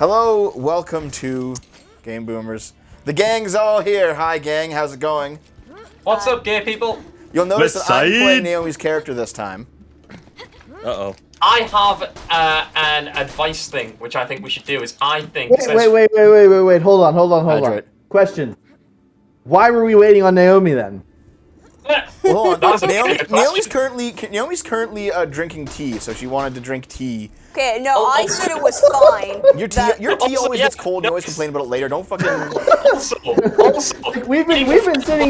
Hello, welcome to Game Boomers. The gang's all here. Hi, gang. How's it going? What's up, gay people? You'll notice that I'm playing Naomi's character this time. Uh-oh. I have an advice thing, which I think we should do. Is I think. Wait. Hold on. Question. Why were we waiting on Naomi then? Well, hold on. Naomi's currently drinking tea, so she wanted to drink tea. Okay, no, I said it was fine. Your tea always gets cold. You always complain about it later. Don't fucking. Also, we've been sitting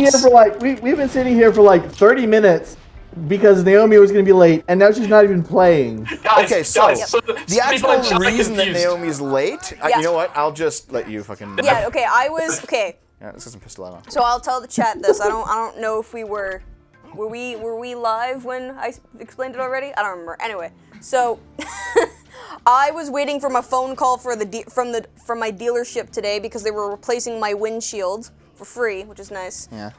here for like 30 minutes because Naomi was gonna be late, and now she's not even playing. Okay, so the actual reason that Naomi's late, you know what? I'll just let you fucking. Yeah. Okay. Yeah, let's get some pistol ammo. So I'll tell the chat this. I don't know if we were we live when I explained it already? I don't remember. Anyway, so I was waiting for my phone call from my dealership today because they were replacing my windshield for free, which is nice. Yeah.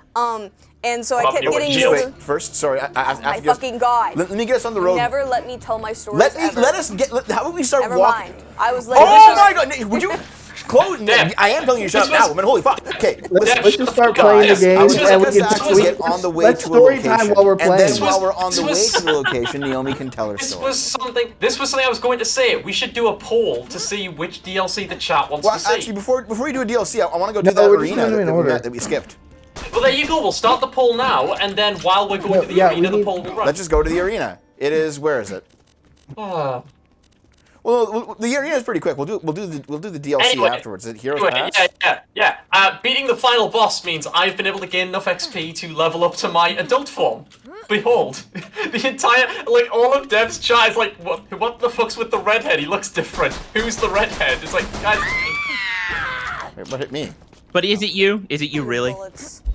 And so I kept getting Wait, first, sorry. my fucking guy. Let me get us on the road. Never let me tell my stories. How about we start Never walking? mind. I was Oh like, my god! Would you close? I am telling you to shut up now, woman. Holy fuck! Okay, let's just start playing the game, and we can get on the way to a story location. time while we're playing. And then while we're on the way to the location, Naomi can tell her story. This was something I was going to say. We should do a poll to see which DLC the chat wants to see. Well, actually, before you do a DLC, I want to go do that arena that we skipped. Well, there you go. We'll start the poll now, and then while we're going to the arena, the poll will run. Let's just go to the arena. It is. Where is it? Well, the arena is pretty quick. We'll do the DLC afterwards. Is it Heroes Pass? Yeah. Beating the final boss means I've been able to gain enough XP to level up to my adult form. Behold, the entire all of Dev's chat is like, what the fuck's with the redhead? He looks different. Who's the redhead? It's like, guys. Wait, what hit me? But is it you? Is it you really?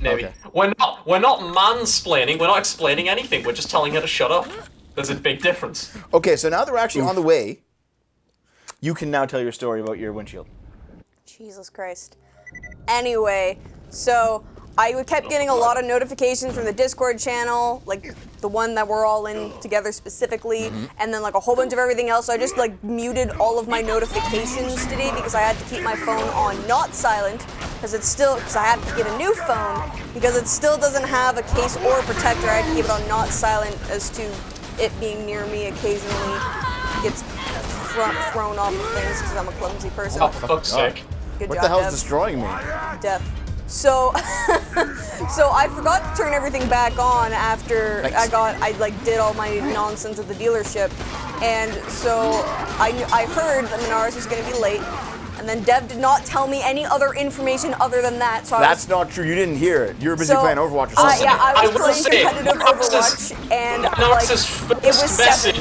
Maybe. Okay. We're not mansplaining. We're not explaining anything. We're just telling her to shut up. There's a big difference. Okay, so now that we're actually on the way, you can now tell your story about your windshield. Jesus Christ. Anyway, so I kept getting a lot of notifications from the Discord channel, like the one that we're all in together specifically, and then like a whole bunch of everything else. So I just like muted all of my notifications today because I had to keep my phone on not silent because I had to get a new phone because it still doesn't have a case or a protector. I had to keep it on not silent as to it being near me occasionally gets thrown off of things because I'm a clumsy person. Oh, for fuck's sake. Good What job, the hell's Dev. destroying me? Death. So, so I forgot to turn everything back on after I did all my nonsense at the dealership, and so I heard that Minaris was going to be late, and then Dev did not tell me any other information other than that. So That's not true. You didn't hear it. You were busy playing Overwatch or something. Yeah, I was I will say, playing competitive Overwatch, and it was 7,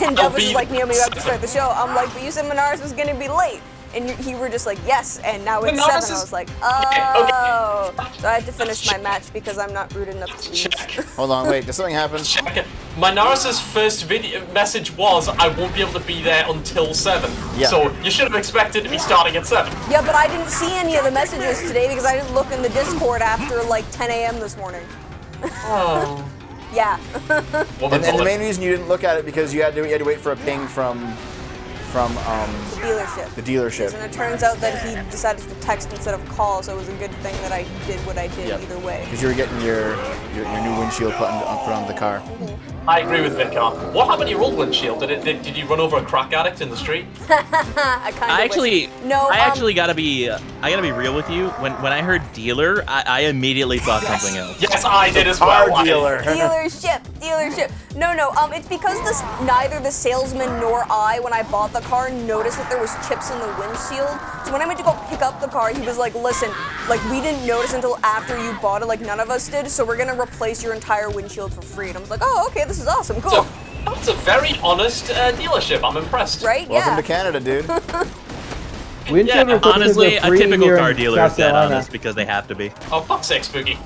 and Dev was just like, Naomi, we have to start the show. I'm like, but you said Minaris was going to be late. And you were just like, yes, and now it's 7. I was like, oh. Okay. So I had to finish my match because I'm not rude enough to leave. Hold on, wait, did something happen? Minaris' first video message was, I won't be able to be there until 7. Yeah. So you should have expected to be starting at 7. Yeah, but I didn't see any of the messages today because I didn't look in the Discord after like 10 a.m. this morning. Oh. Yeah. And the main reason you didn't look at it because you had to wait for a ping from the dealership. And it turns out that he decided to text instead of call, so it was a good thing that I did what I did either way. Because you were getting your new windshield put on the car. I agree with Vicar. What happened to your old windshield? Did you run over a crack addict in the street? I actually gotta be real with you. When I heard dealer, I immediately thought something else. Yes, I did as well. Dealership. No. It's because neither the salesman nor I, when I bought the car, noticed that there was chips in the windshield. So when I went to go pick up the car, he was like, "Listen, like we didn't notice until after you bought it, like none of us did. So we're gonna replace your entire windshield for free." And I was like, "Oh, okay, this is awesome, cool." So, that's a very honest dealership. I'm impressed. Right? Welcome to Canada, dude. Honestly, a typical car dealer is that honest because they have to be. Oh, fuck's sake, Spooky.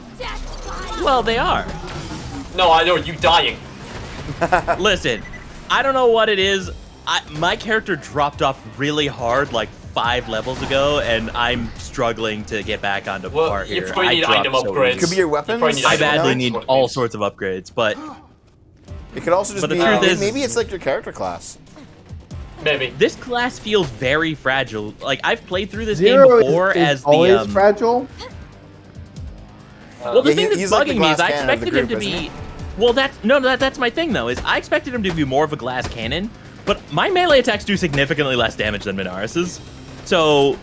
Well, they are. No, I know, you dying. Listen, I don't know what it is. My character dropped off really hard like 5 levels ago, and I'm struggling to get back onto par here. You probably need item upgrades. Could be your weapons. I badly need all sorts of upgrades, but it could also just be. Maybe it's like your character class. Maybe. This class feels very fragile. Like, I've played through this Zero game before is as always the fragile. Well, the Yeah, thing that's he's like the bugging me is glass I cannon of the expected him group, to isn't be. Well, that's my thing though. Is I expected him to be more of a glass cannon, but my melee attacks do significantly less damage than Minaris's. So,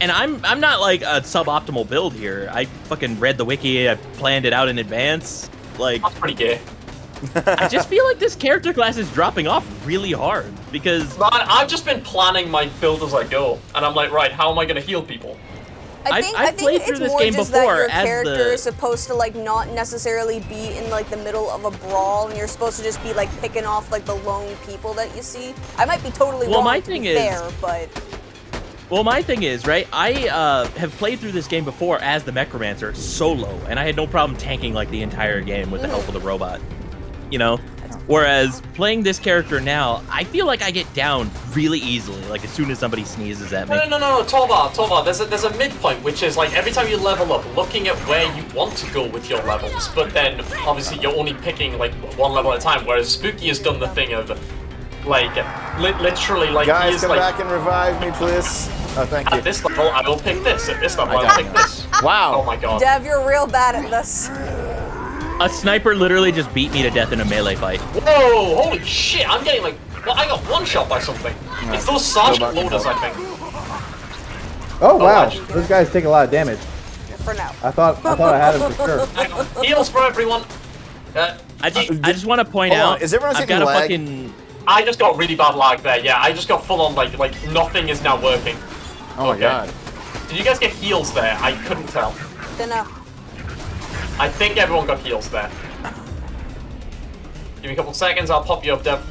and I'm not like a suboptimal build here. I fucking read the wiki. I planned it out in advance. Like, That's pretty gay. I just feel like this character class is dropping off really hard because Man, I've just been planning my build as I go, and I'm like, right, how am I gonna heal people? I I've think played through it's this more game just before that your as character the- is supposed to like not necessarily be in like the middle of a brawl, and you're supposed to just be like picking off like the lone people that you see. I might be totally Well, wrong my to thing be is- fair, but Well, my thing is, right, I have played through this game before as the Necromancer solo, and I had no problem tanking like the entire game with the help of the robot, you know? Whereas playing this character now, I feel like I get down really easily, like as soon as somebody sneezes at me. No, Torvar, there's a midpoint, which is like every time you level up, looking at where you want to go with your levels, but then obviously you're only picking like one level at a time, whereas Spooky has done the thing of like, literally like Guys, he's come like, back and revive me, please. Oh, thank you. at this level I will pick this, at this level I I got will pick you. this. Wow. Oh my god. Dev, you're real bad at this. A sniper literally just beat me to death in a melee fight. Whoa, holy shit, I'm getting like, well, I got one shot by something. It's those sergeant loaders, I think. Oh wow, actually- those guys take a lot of damage. For now. I thought I had him for sure. Hang on. Heals for everyone. I just want to point Hold on, out, is everyone I've taking got a lag? fucking... I just got really bad lag there, yeah, I just got full on like nothing is now working. Oh my Okay. god. Did you guys get heals there? I couldn't tell. Dunno. I think everyone got heals there. Give me a couple seconds, I'll pop you up, Dev.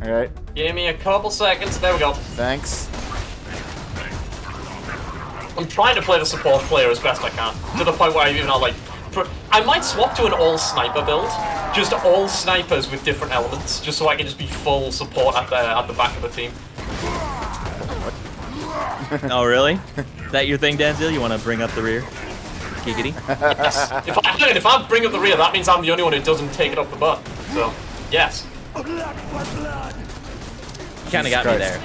Alright, Give me a couple seconds, there we go. thanks. I'm trying to play the support player as best I can, to the point where I even like... I might swap to an all-sniper build, just all snipers with different elements, just so I can just be full support at the back of the team. Oh, really? Is that your thing, Danzil? You want to bring up the rear? Giggity? Yes. If I bring up the rear, that means I'm the only one who doesn't take it up the butt. So, yes. Kind of got me there.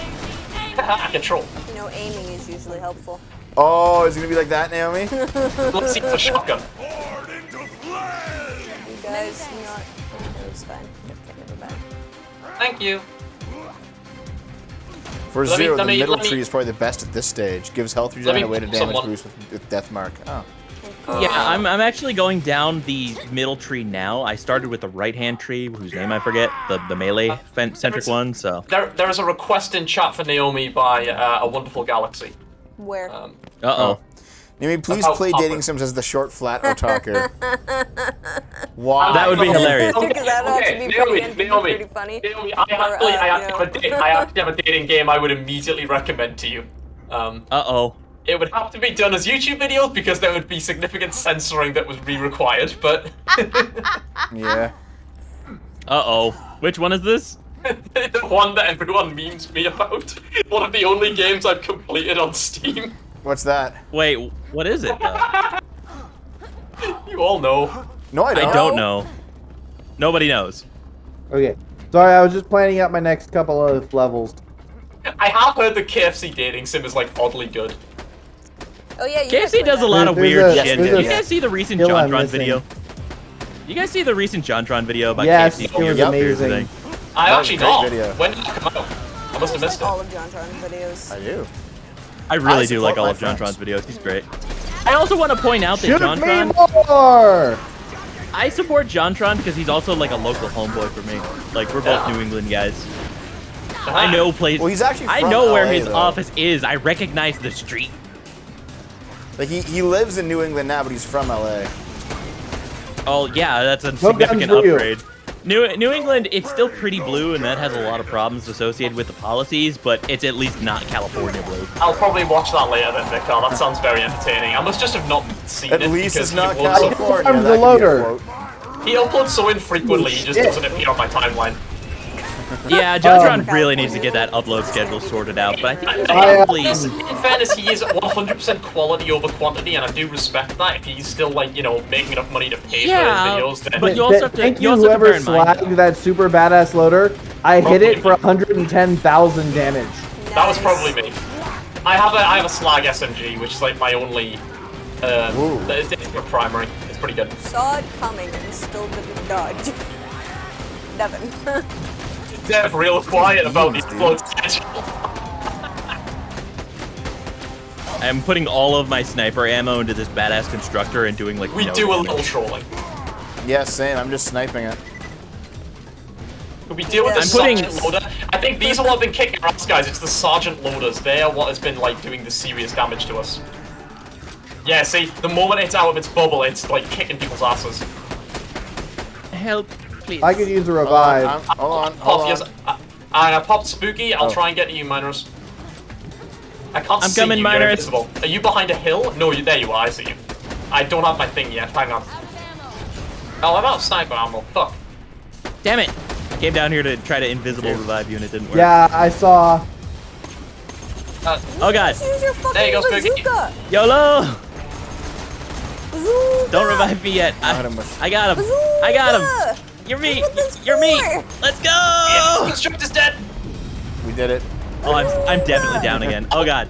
Control. You know, aiming is usually helpful. Oh, is it gonna be like that, Naomi? Let's see the shotgun. You guys not. It was fine. Okay, never mind. Thank you. For Let me- Zero, let the me- middle let me- tree is probably the best at this stage. Gives health Let regen me and a way to pop damage someone. boost with Death Mark. Oh. Yeah, I'm actually going down the middle tree now. I started with the right-hand tree, whose name I forget, the melee-centric one, so... There is a request in chat for Naomi by a wonderful galaxy. Where? Uh-oh. Naomi, please About play Hopper. Dating Sims as the short, flat otaker. Why? That would be hilarious. Because that ought to be pretty funny. Naomi, Or, I actually you know. have a dating game I would immediately recommend to you. Uh-oh. It would have to be done as YouTube videos because there would be significant censoring that would be required, but Yeah. Uh-oh. Which one is this? the one that everyone memes me about. One of the only games I've completed on Steam. What's that? Wait, what is it, though? You all know. No, I don't. I don't know. Nobody knows. Okay, sorry, I was just planning out my next couple of levels. I have heard the KFC dating sim is like oddly good. Oh yeah, you guys KFC played does a that. lot of There's weird a- shit. there's Did a you guys see the recent skill I'm JonTron missing. video? You guys see the recent JonTron video about Yes, KFC? it was Yep. amazing. I That was actually a great not. video. When did it come out? I must have missed it. All of JonTron's videos. I do. I really I do like support all my of friends. JonTron's videos. He's great. I also want to point out that Shoot me JonTron... more! I support JonTron because he's also like a local homeboy for me. Like, we're both Yeah. New England guys. I know place. Well, he's actually I from know where LA, his though. office is. I recognize the street. Like he lives in New England now, but he's from LA. Oh yeah, that's a No significant guns for you. upgrade. New England, it's still pretty blue, and that has a lot of problems associated with the policies, but it's at least not California blue. I'll probably watch that later then, Nick. That sounds very entertaining. I must just have not seen At it least because it's not he uploads so- California. I'm the That could be a loader. quote. He uploads so infrequently, he just Shit. doesn't appear on my timeline. Yeah, JonTron really needs to get that upload schedule sorted out, but I think he's probably... In fairness, he is 100% quality over quantity, and I do respect that. If he's still, like, you know, making enough money to pay Yeah, for his videos, then... but you also have to- Thank you you, also have to whoever bear in mind- slagged that super badass loader. I hit Probably it for 110,000 damage. That was probably me. I have a slag SMG, which is like my only. It's my primary. It's pretty good. Saw it coming and still didn't dodge. Devin. Dev real quiet about these floats. I'm putting all of my sniper ammo into this badass constructor and doing like We no do a damage. little trolling. Yeah, same. I'm just sniping it. We deal with the I'm putting- sergeant loader. I think these are what have been kicking our ass, guys. It's the sergeant loaders. They are what has been like doing the serious damage to us. Yeah, see, the moment it's out of its bubble, it's like kicking people's asses. Help, please. I could use a revive. Hold Pop, on. yes, I popped Spooky. I'll try and get to you, miners. I can't I'm see coming, you. You're miners. invisible. Are you behind a hill? No, there you are. I see you. I don't have my thing yet. Hang on. Oh, I'm out of sniper ammo. Fuck. Damn it! I came down here to try to invisible revive you and it didn't work. Yeah, I saw. Oh god. Just use your fucking There you go, Spooky. bazooka. YOLO! Bazooka. Don't revive me yet. I got him. I got him. You're me. That's what this You're me. for. Let's go! Yeah, Constructor's dead. We did it. Oh, I'm definitely down again. Oh god.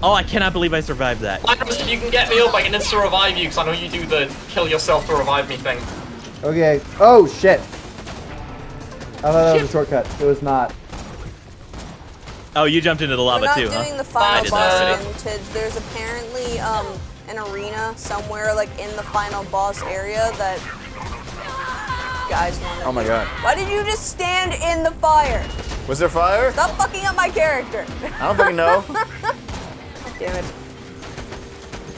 Oh, I cannot believe I survived that. Miners, if you can get me up, I can insta revive you because I know you do the kill yourself to revive me thing. Okay. Oh shit. I thought that was a shortcut. It was not. Oh, you jumped into the We're lava not too, doing huh? the final did boss that. vintage. There's apparently an arena somewhere like in the final boss area that guys want to Oh my do. god. Why did you just stand in the fire? Was there fire? Stop fucking up my character. I don't fucking know. Damn it.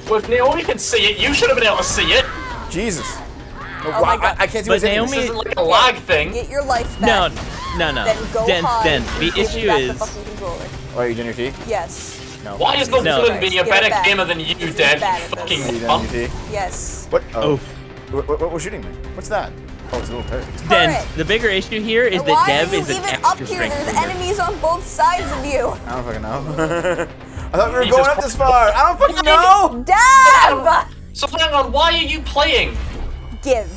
Well, if Naomi can see it, you should have been able to see it. Jesus. Oh my god. I can't see But what's in Naomi- This isn't like a lag thing. Get your life No, back. no, no. Then go hide. Den, and the give me issue back is... the fucking controller. Oh, are you doing your tea? Yes. No. Why is the No. villain being a Get it better back. gamer than you, He's Dev? bad You at fucking Are you done punk. your tea? Yes. What? Oh. What was shooting me? What's that? Oh, it's a little turret. Den, Turret. the bigger issue here is And that why Dev are you is an even up extra here? strength There's trigger. enemies on both sides of you. I don't fucking know. I thought we were Jesus going up this far. I don't fucking know. Dev! So hang on, why are you playing? Give.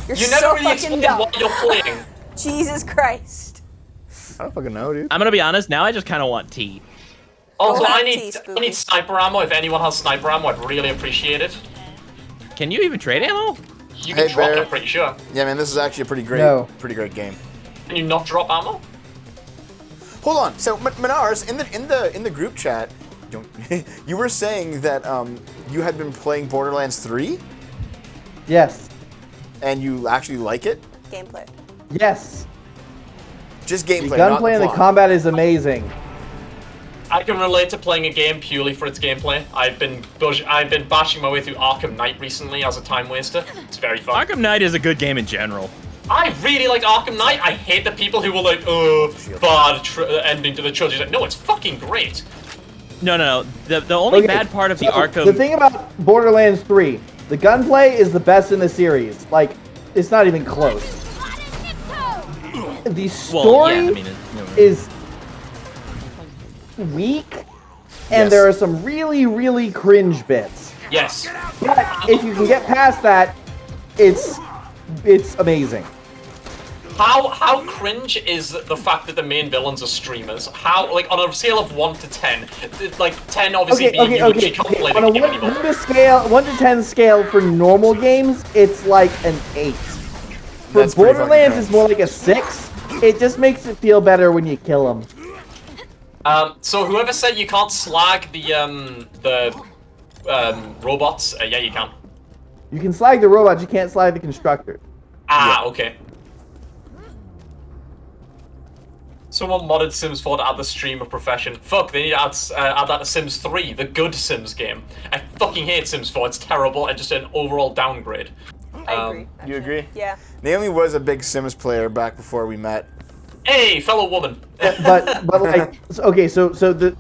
You're You never so really fucking explained dumb. why you're playing. Jesus Christ. I don't fucking know, dude. I'm gonna be honest, now I just kind of want tea. Also, Oh, I tea, need Spooky. sniper ammo. If anyone has sniper ammo, I'd really appreciate it. Can you even trade ammo? You can Hey, drop it, Bear. I'm pretty sure. Yeah, man, this is actually a pretty great game. Can you not drop ammo? Hold on. So, Manars, in the group chat, you were saying that you had been playing Borderlands 3 Yes. and you actually like it. Gameplay. Yes. Just The gameplay, not gunplay and the plot. combat is amazing. I can relate to playing a game purely for its gameplay. I've been bashing my way through Arkham Knight recently as a time waster. It's very fun. Arkham Knight is a good game in general. I really like Arkham Knight. I hate the people who were like, oh, bad ending to the trilogy. Like, no, it's fucking great. No. The only Okay, bad part of the so Arkham... The thing about Borderlands 3, the gunplay is the best in the series. Like, it's not even close. The story Well, yeah, I mean, is weak, and Yes. there are some really, really cringe bits. Yes. But if you can get past that, it's amazing. How cringe is the fact that the main villains are streamers? How, like, on a scale of 1 to 10, like 10 obviously being you would be calculating On a game anymore. 1 to 10 scale for normal games, it's like an 8. For That's pretty fucking Borderlands, cringe. it's more like a 6. It just makes it feel better when you kill them. So whoever said you can't slag the robots, yeah, you can. You can slag the robots, you can't slag the constructor. Ah, okay. Someone modded Sims 4 to add the streamer profession. Fuck, they need to add that to Sims 3, the good Sims game. I fucking hate Sims 4, it's terrible and just an overall downgrade. I agree. You agree? Yeah. Naomi was a big Sims player back before we met. Hey, fellow woman. But like, okay, so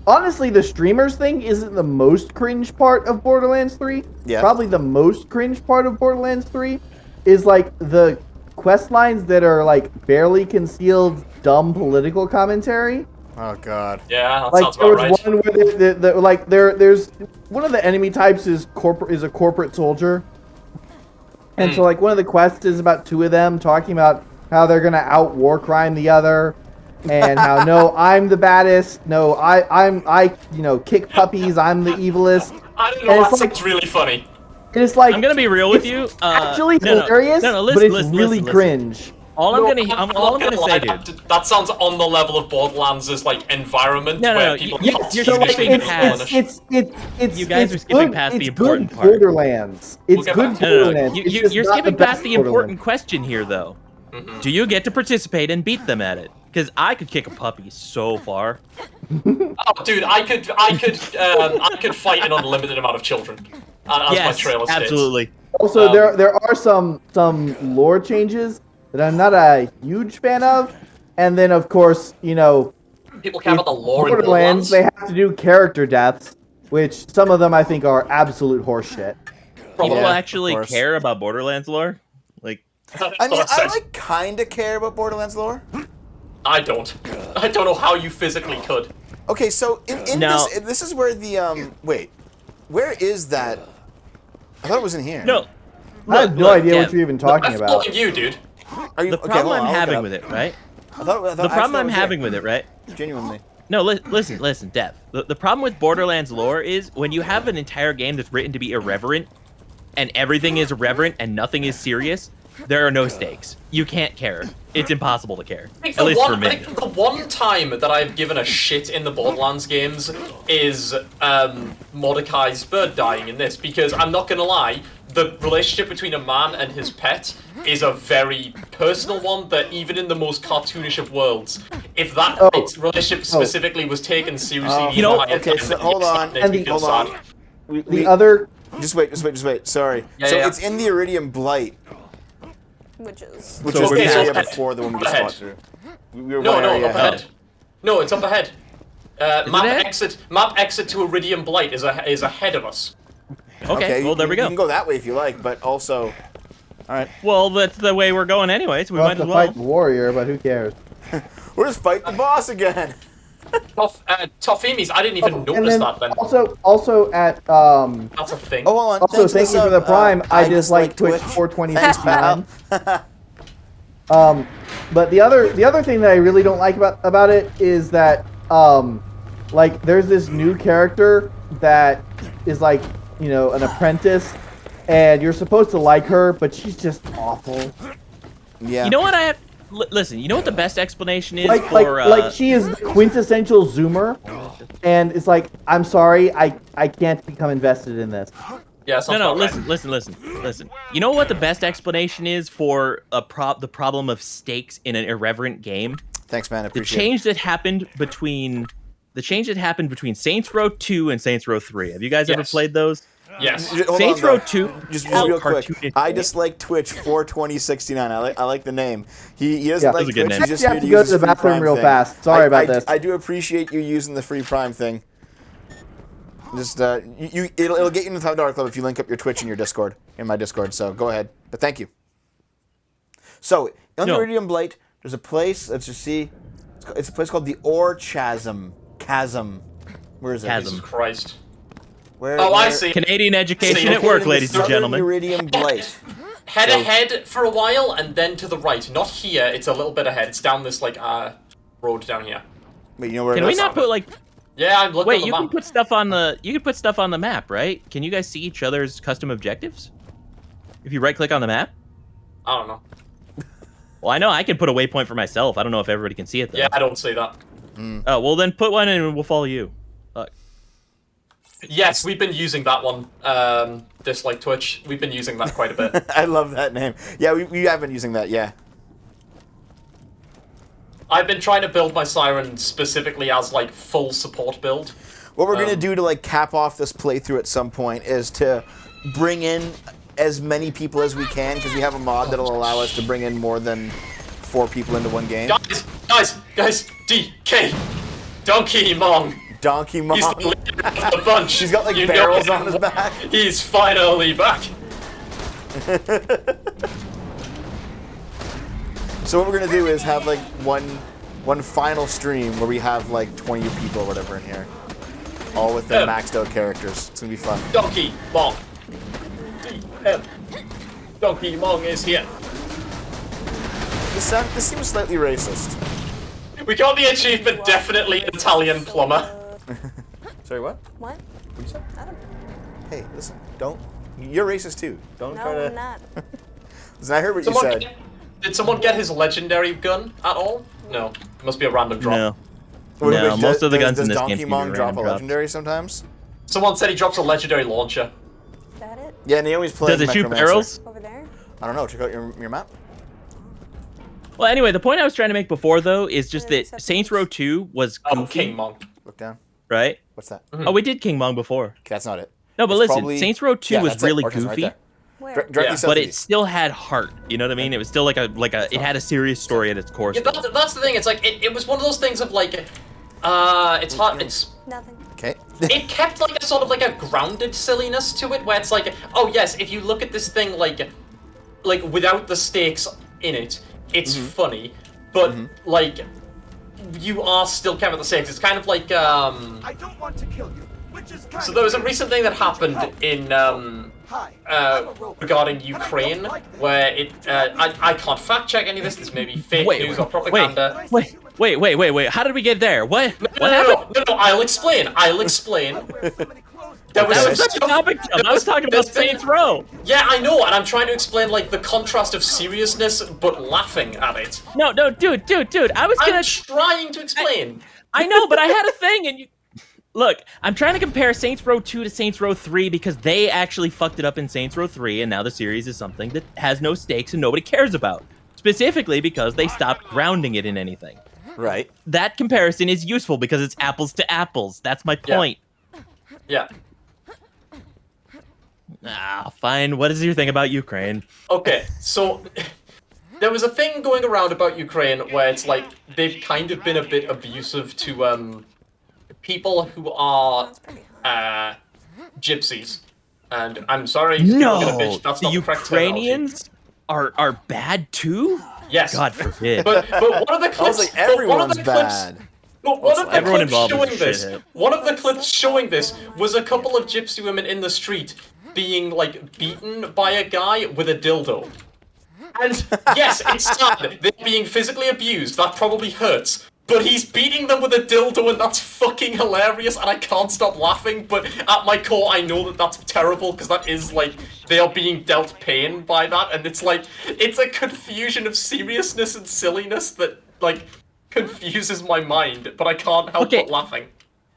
honestly, the streamers thing isn't the most cringe part of Borderlands 3. Yeah. Probably the most cringe part of Borderlands 3 is like the quest lines that are like barely concealed dumb political commentary. Oh god. Yeah, that Like sounds there about was right. one where there's one of the enemy types is a corporate soldier. And so like one of the quests is about two of them talking about how they're gonna out war crime the other, and how no, I'm the baddest. No, I kick puppies. I'm the evilest. I don't know. And That it's sounds really funny. And it's like I'm gonna be real with you. Actually No, hilarious, listen, but it's listen, really listen. cringe. All I'm gonna say, dude. That sounds on the level of Borderlands' like environment where people. You're So like skipping past. it's You guys it's are skipping good, past the it's important good part. Borderlands. It's We'll get good back to Borderlands. It's just You're not skipping the past the best important Borderlands. question here, though. Do you get to participate and beat them at it? Because I could kick a puppy so far. Oh, dude, I could fight an unlimited amount of children. As my trailer states. Absolutely. Also, there are some lore changes that I'm not a huge fan of, and then of course People care about the lore in Borderlands. Borderlands. They have to do character deaths, which some of them I think are absolute horseshit. People Yeah, actually of course. care about Borderlands lore? Like, I mean, I like kind of care about Borderlands lore. I don't know how you physically could. Okay, so in Now- this is where the wait, where is that? I thought it was in here. no. I have no idea what you're even talking I'm about. following you, dude. Are you, The okay, problem hold on, I'm I'll look having up. with it, right? I thought The problem I'm having with it, right? Genuinely. No, listen, Dev. The problem with Borderlands lore is when you have an entire game that's written to be irreverent, and everything is irreverent and nothing is serious, there are no stakes. You can't care. It's impossible to care. At least for me. I think the one time that I've given a shit in the Borderlands games is Mordecai's bird dying in this, because I'm not gonna lie, the relationship between a man and his pet is a very personal one that even in the most cartoonish of worlds, if that relationship specifically was taken seriously, You know, okay, so hold on. hold on. The other Just wait. Sorry. Yeah, so yeah. it's in the Iridium Blight, Which is which So is we're the gonna area have- before the one we Up just ahead. walked through. We were No, one no, area up ahead. ahead. No, it's up ahead. Map ahead? exit to Iridium Blight is ahead of us. Okay, well, there we You go. can go that way if you like, but also, all right, Well, that's the way we're going anyway, so we we'll might have as to well. fight the warrior, but who cares? we'll just fight the boss again. Tofimi's, I didn't even And notice then that then. also at That's a thing. Oh, hold on. Also, Thanks thank you for the sub. Prime. I just like dislike Twitch 42069. pal. But the other thing that I really don't like about it is that like there's this new character that is like an apprentice, and you're supposed to like her, but she's just awful. Yeah. You know what I have? Listen, you know what the best explanation is Like for? like she is the quintessential Zoomer, and it's like I'm sorry, I can't become invested in this. Yeah, No, listen. You know what the best explanation is for the problem of stakes in an irreverent game? Thanks, man. I The appreciate change that happened between Saints Row 2 and Saints Row 3. Have you guys ever Yes. played those? Yes. it. Hold Saints on, Row though. 2. Just how real quick. cartoonish I it is. dislike Twitch 42069. I like the name. He doesn't Yeah. like That's a good Twitch. name. He's just You here have to to go use to the his free bathroom Prime real thing. fast. Sorry about this. I do appreciate you using the free Prime thing. Just it'll get you in the $5 club if you link up your Twitch in your Discord, in my Discord. So go ahead. But thank you. So on the No. Iridium Blight, there's a place. Let's just see. It's a place called the Ore Chasm. Where is it? Chasm. Jesus Christ. Where, Oh, I where- see. Canadian education See, at work, in the ladies and southern gentlemen. Iridium Blight. Head So- ahead for a while and then to the right. Not here. It's a little bit ahead. It's down this like road down here. Wait, you know where Can it we is? not put like? Yeah, I'm looking Wait, at the you map. can put stuff on the map, right? Can you guys see each other's custom objectives? If you right-click on the map. I don't know. Well, I know I can put a waypoint for myself. I don't know if everybody can see it though. Yeah, I don't see that. Oh, well then put one in and we'll follow you. Fuck. Yes, we've been using that one. Dislike Twitch. We've been using that quite a bit. I love that name. Yeah, we have been using that. Yeah. I've been trying to build my Siren specifically as like full support build. What we're gonna do to like cap off this playthrough at some point is to bring in as many people as we can because we have a mod that'll allow us to bring in more than 4 people into one game. Guys, DK, Donkey Mong. Donkey Mom. He's the leader of the bunch. He's got like You know barrels him. on his back. He's finally back. So what we're gonna do is have like one final stream where we have like 20 people or whatever in here, all with their maxed out characters. It's gonna be fun. Donkey Mong. DM. Donkey Mong is here. This seems slightly racist. We got the achievement, definitely Italian plumber. Sorry, what? What? What you said? I don't. Hey, listen, don't. You're racist too. Don't No, try to. I'm not. Listen, I heard what you said. Did someone get his legendary gun at all? No. It must be a random drop. No. Wait, No, most of the guns does in this Donkey game seem to be Kong drop a random drops. legendary sometimes? Someone said he drops a legendary launcher. Is that it? Yeah, Naomi's playing. Does it shoot Necromancer. barrels? Over there? I don't know. Check out your map. Well, anyway, the point I was trying to make before, though, is just Yeah, that except Saints Row 2 was Oh, goofy, King Monk. Look down. right? What's that? Oh, we did King Mong before. Okay, that's not it. No, but It's listen, probably- Saints Row 2 Yeah, was that's it. really Orton's right goofy, there. Where? Directly Yeah. south but of it you. still had heart. You know what I mean? It was still like it had a serious story at its core. Yeah, still. that's the thing. It's like it was one of those things of like, it's hard. It's Nothing. Okay. it kept like a sort of like a grounded silliness to it, where it's like, oh yes, if you look at this thing like without the stakes in it, it's funny, but like you are still kind of the stakes. It's kind of like I don't want to kill you, which is kind So there was a recent thing that happened in regarding Ukraine, where I can't fact check any of this. This may be fake news or propaganda. Wait. How did we get there? What happened? No, I'll explain. There was That some was such a stuff- topic jump. I was talking about there's been- Saints Row. Yeah, I know, and I'm trying to explain like the contrast of seriousness, but laughing at it. No, dude. I was gonna. I'm trying to explain. I know, but I had a thing, and you. Look, I'm trying to compare Saints Row 2 to Saints Row 3 because they actually fucked it up in Saints Row 3, and now the series is something that has no stakes and nobody cares about. Specifically because they stopped grounding it in anything. Right. That comparison is useful because it's apples to apples. That's my point. Yeah. Ah, fine. What is your thing about Ukraine? Okay, so there was a thing going around about Ukraine where it's like they've kind of been a bit abusive to people who are gypsies. And I'm sorry, people No, are gonna bitch, that's the not the correct terminology. Ukrainians are bad too? Yes. God forbid. But one of the clips, I was like, but one of everyone's the clips, bad. but one of the Everyone clips involved is showing a this, shithead. one of the clips showing this was a couple of gypsy women in the street being like beaten by a guy with a dildo. And yes, it's sad. They're being physically abused. That probably hurts. But he's beating them with a dildo, and that's fucking hilarious, and I can't stop laughing. But at my core, I know that that's terrible, because that is, like, they are being dealt pain by that, and it's, like, it's a confusion of seriousness and silliness that, like, confuses my mind, but I can't help Okay. but laughing.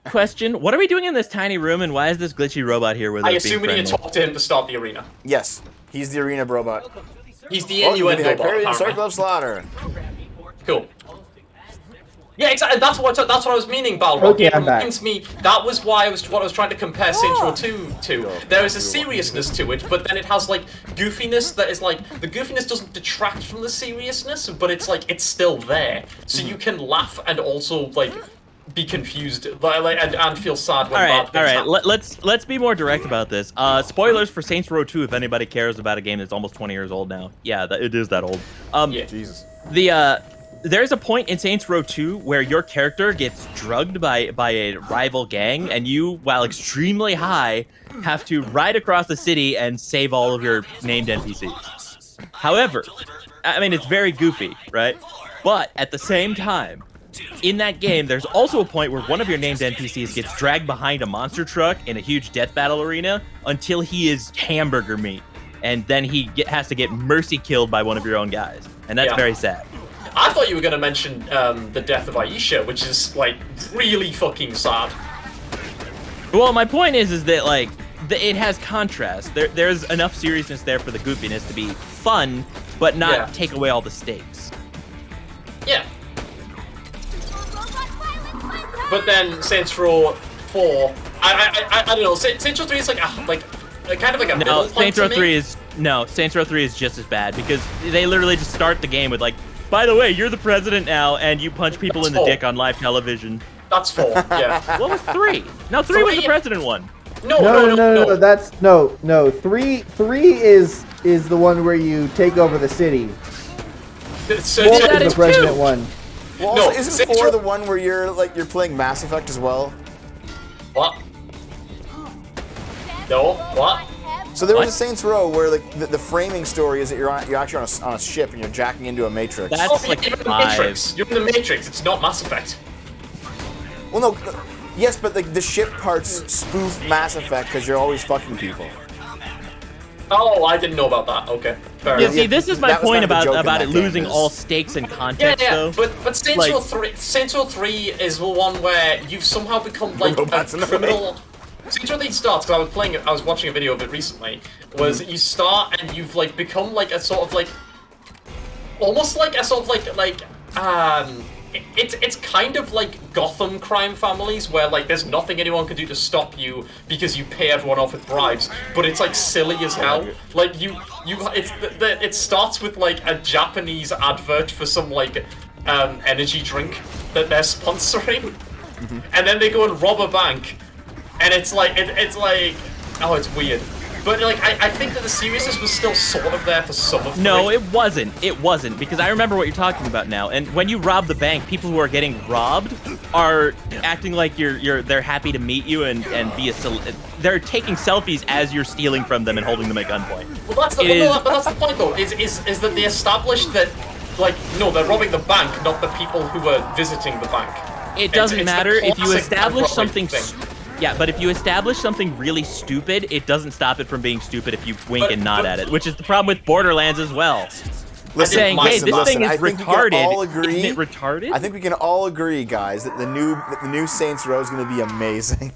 Question, what are we doing in this tiny room, and why is this glitchy robot here with us I being assume we need to friendly? talk to him to start the arena. Yes. He's the arena robot. He's the Welcome to the innuendo bot, Hyperion apparently. Circle of Slaughter. Cool. Yeah, exactly. That's what I was meaning, Balrog. Okay, It I'm back. reminds me. That was why I was trying to compare Saints Row 2 to. There is a seriousness to it, but then it has like goofiness that is like the goofiness doesn't detract from the seriousness, but it's like it's still there, so you can laugh and also like be confused, and feel sad when bad things happen. Let's be more direct about this. Spoilers for Saints Row 2 if anybody cares about a game that's almost 20 years old now. Yeah, it is that old. Yeah. Jesus. There's a point in Saints Row 2 where your character gets drugged by a rival gang, and you, while extremely high, have to ride across the city and save all of your named NPCs. However, I mean, it's very goofy, right? But at the same time, in that game, there's also a point where one of your named NPCs gets dragged behind a monster truck in a huge death battle arena until he is hamburger meat. And then he has to get mercy killed by one of your own guys. And that's Yeah. very sad. I thought you were going to mention the death of Aisha, which is like really fucking sad. Well, my point is that like it has contrast. There's enough seriousness there for the goofiness to be fun, but not Yeah. take away all the stakes. Yeah. But then Saints Row 4, I don't know. Saints Row 3 is like kind of like a No, middle point Saints to Row me. 3 is just as bad because they literally just start the game with like, by the way, you're the president now, and you punch people in the That's dick on live television. That's 4. Yeah. What was 3? No, 3 was the president one. No. That's no. Three is the one where you take over the city. So, Well, Four that is is the president two. one. Well, No, also, isn't Saints 4 Row- the one where you're playing Mass Effect as well? what? No, what? So there was What? a Saints Row where like the framing story is that you're actually on a ship and you're jacking into a Matrix. That's Oh, like you're in the 5. Matrix. You're in the Matrix. It's not Mass Effect. Well, no, yes, but like the ship parts spoof Mass Effect because you're always fucking people. Oh, I didn't know about that. Okay, fair Yeah, enough. see, this is my That was point kind of the joke about in it that game losing is- all stakes and Yeah, context, yeah, though. but Saints Like- Row 3 is the one where you've somehow become like robots in a the way. criminal. Saints Row 3 starts because I was watching a video of it recently. Was you start and you've like become like a sort of like, almost like a sort of it's kind of like Gotham crime families where like there's nothing anyone can do to stop you because you pay everyone off with bribes, but it's like silly as hell. Like it starts with like a Japanese advert for some like energy drink that they're sponsoring, and then they go and rob a bank, and it's like oh, it's weird. But like I think that the seriousness was still sort of there for some of No, 3. it wasn't. It wasn't, because I remember what you're talking about now. And when you rob the bank, people who are getting robbed are acting like they're happy to meet you and be they're taking selfies as you're stealing from them and holding them at gunpoint. Well, that's the but that's the point though. Is that they established that like no, they're robbing the bank, not the people who are visiting the bank. It doesn't It's the matter if you classic establish bank robbery something. thing. Yeah, but if you establish something really stupid, it doesn't stop it from being stupid if you wink and nod at it, which is the problem with Borderlands as well. Listen, Saying, hey, this thing I is think we can retarded. all agree- Isn't it retarded? I think we can all agree, guys, that the new Saints Row is going to be amazing.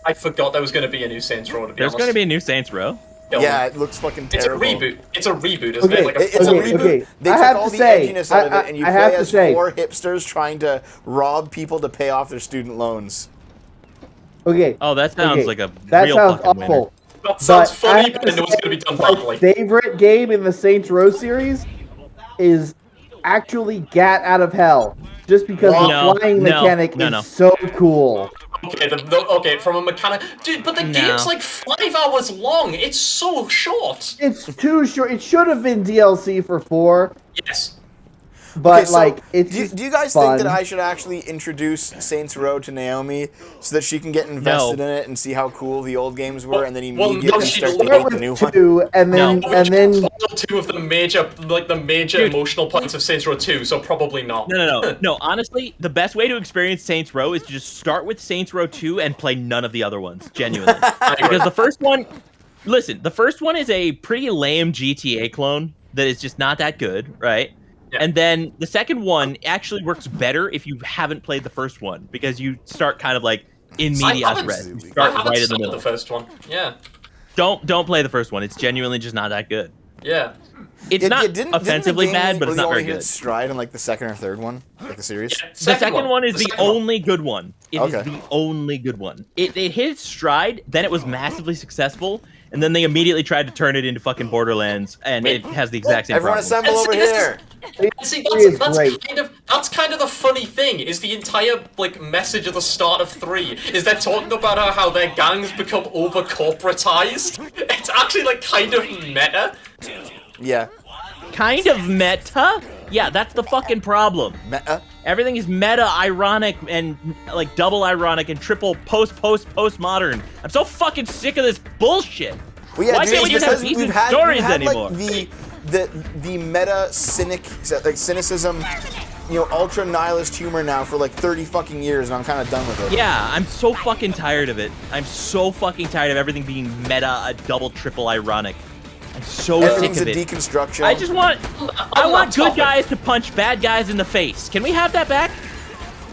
I forgot there was going to be a new Saints Row. To be There's honest. going to be a new Saints Row. Yeah, it looks fucking It's a terrible. reboot. It's a reboot, isn't Okay, it? Like a It's a full okay, reboot. okay. They I took have all to the say, edginess out of it, and you I play have to as say- 4 hipsters trying to rob people to pay off their student loans. Okay. Oh, that sounds okay. like a That real sounds fucking winner. awful. That sounds I funny, have but to I know it's say, going to be done my badly. favorite game in the Saints Row series is actually Gat Out of Hell, just because No, the flying no, mechanic no. is so cool. Okay, okay, from a mechanic, dude. But the No. game's like 5 hours long. It's so short. It's too short. It should have been DLC for 4, Yes. but Okay, so like it's do, just do you guys fun. think that I should actually introduce Saints Row to Naomi so that she can get invested in it and see how cool the old games were, and then Well, immediately no, she start to doesn't. hate Start the new with one? 2, and then No. and then Spoil 2 of the major Dude. emotional points of Saints Row 2, so probably not. No. Honestly, the best way to experience Saints Row is to just start with Saints Row 2 and play none of the other ones. Genuinely, because the first one, the first one is a pretty lame GTA clone that is just not that good, right? Yeah. And then the second one actually works better if you haven't played the first one, because you start kind of like in I medias haven't- res. You I start haven't right in the started middle. the first one. Yeah. Don't play the first one. It's genuinely just not that good. Yeah. It's Yeah, not didn't offensively the game bad, but it's really not very only hit good. its stride in like the second or third one, like the series. The second one is the second one. only good one. It is Okay. the only good one. It hit its stride, then it was massively successful, and then they immediately tried to turn it into fucking Borderlands, and it has the exact same Everyone problem. assemble over And see, this is- here. See, Three is that's great. kind of the funny thing is the entire like message of the start of 3 is they're talking about how their gangs become over corporatized. It's actually like kind of meta. Yeah. Kind of meta? Yeah, that's the fucking problem. Meta. Everything is meta ironic and like double ironic and triple postmodern. I'm so fucking sick of this bullshit. Well, yeah, Why dude, can't we just have because decent we've had stories like, anymore? the meta cynicism, ultra nihilist humor now for like 30 fucking years, and I'm kind of done with it. Yeah, I'm so fucking tired of it. I'm so fucking tired of everything being meta, a double, triple ironic. I'm so sick Everything's of a it. deconstruction. I On want that good topic- guys to punch bad guys in the face. Can we have that back?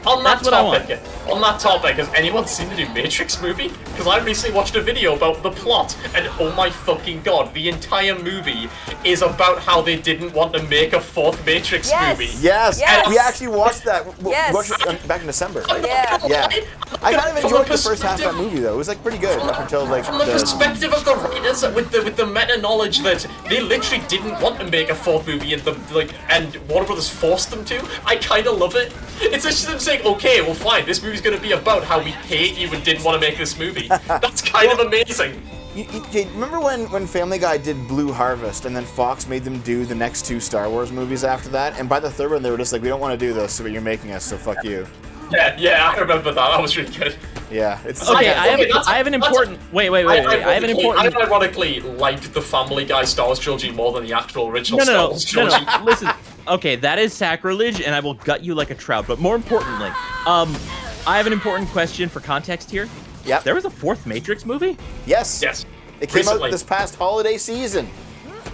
On that That's what I want. topic, has anyone seen the new Matrix movie? Because I recently watched a video about the plot, and oh my fucking god, the entire movie is about how they didn't want to make a 4th Matrix Yes. movie. Yes, Yes. we actually watched that. Yes. We watched it back in December. Yeah. Yeah. I kind of From enjoyed the the first half of that perspective- movie, though. It was like pretty good up until like From the perspective of the writers, with the meta knowledge that they literally didn't want to make a 4th movie, and Warner Brothers forced them to, I kind of love it. It's just them saying, okay, well fine, this movie's gonna be about how we hate you and didn't want to make this movie. That's kind of amazing. You remember when Family Guy did Blue Harvest, and then Fox made them do the next 2 Star Wars movies after that, and by the third one they were just like, we don't want to do this, but you're making us, so fuck you. Yeah, I remember that. That was really good. Yeah, it's Okay, Yeah, I have, okay, that's- I have an that's- important. Wait. I have an important. I ironically liked the Family Guy Star Wars trilogy more than the actual original Star Wars No. trilogy. Listen. Okay, that is sacrilege, and I will gut you like a trout. But more importantly, I have an important question for context here. Yep. There was a fourth Matrix movie? Yes. Yes. It came Recently. out this past holiday season.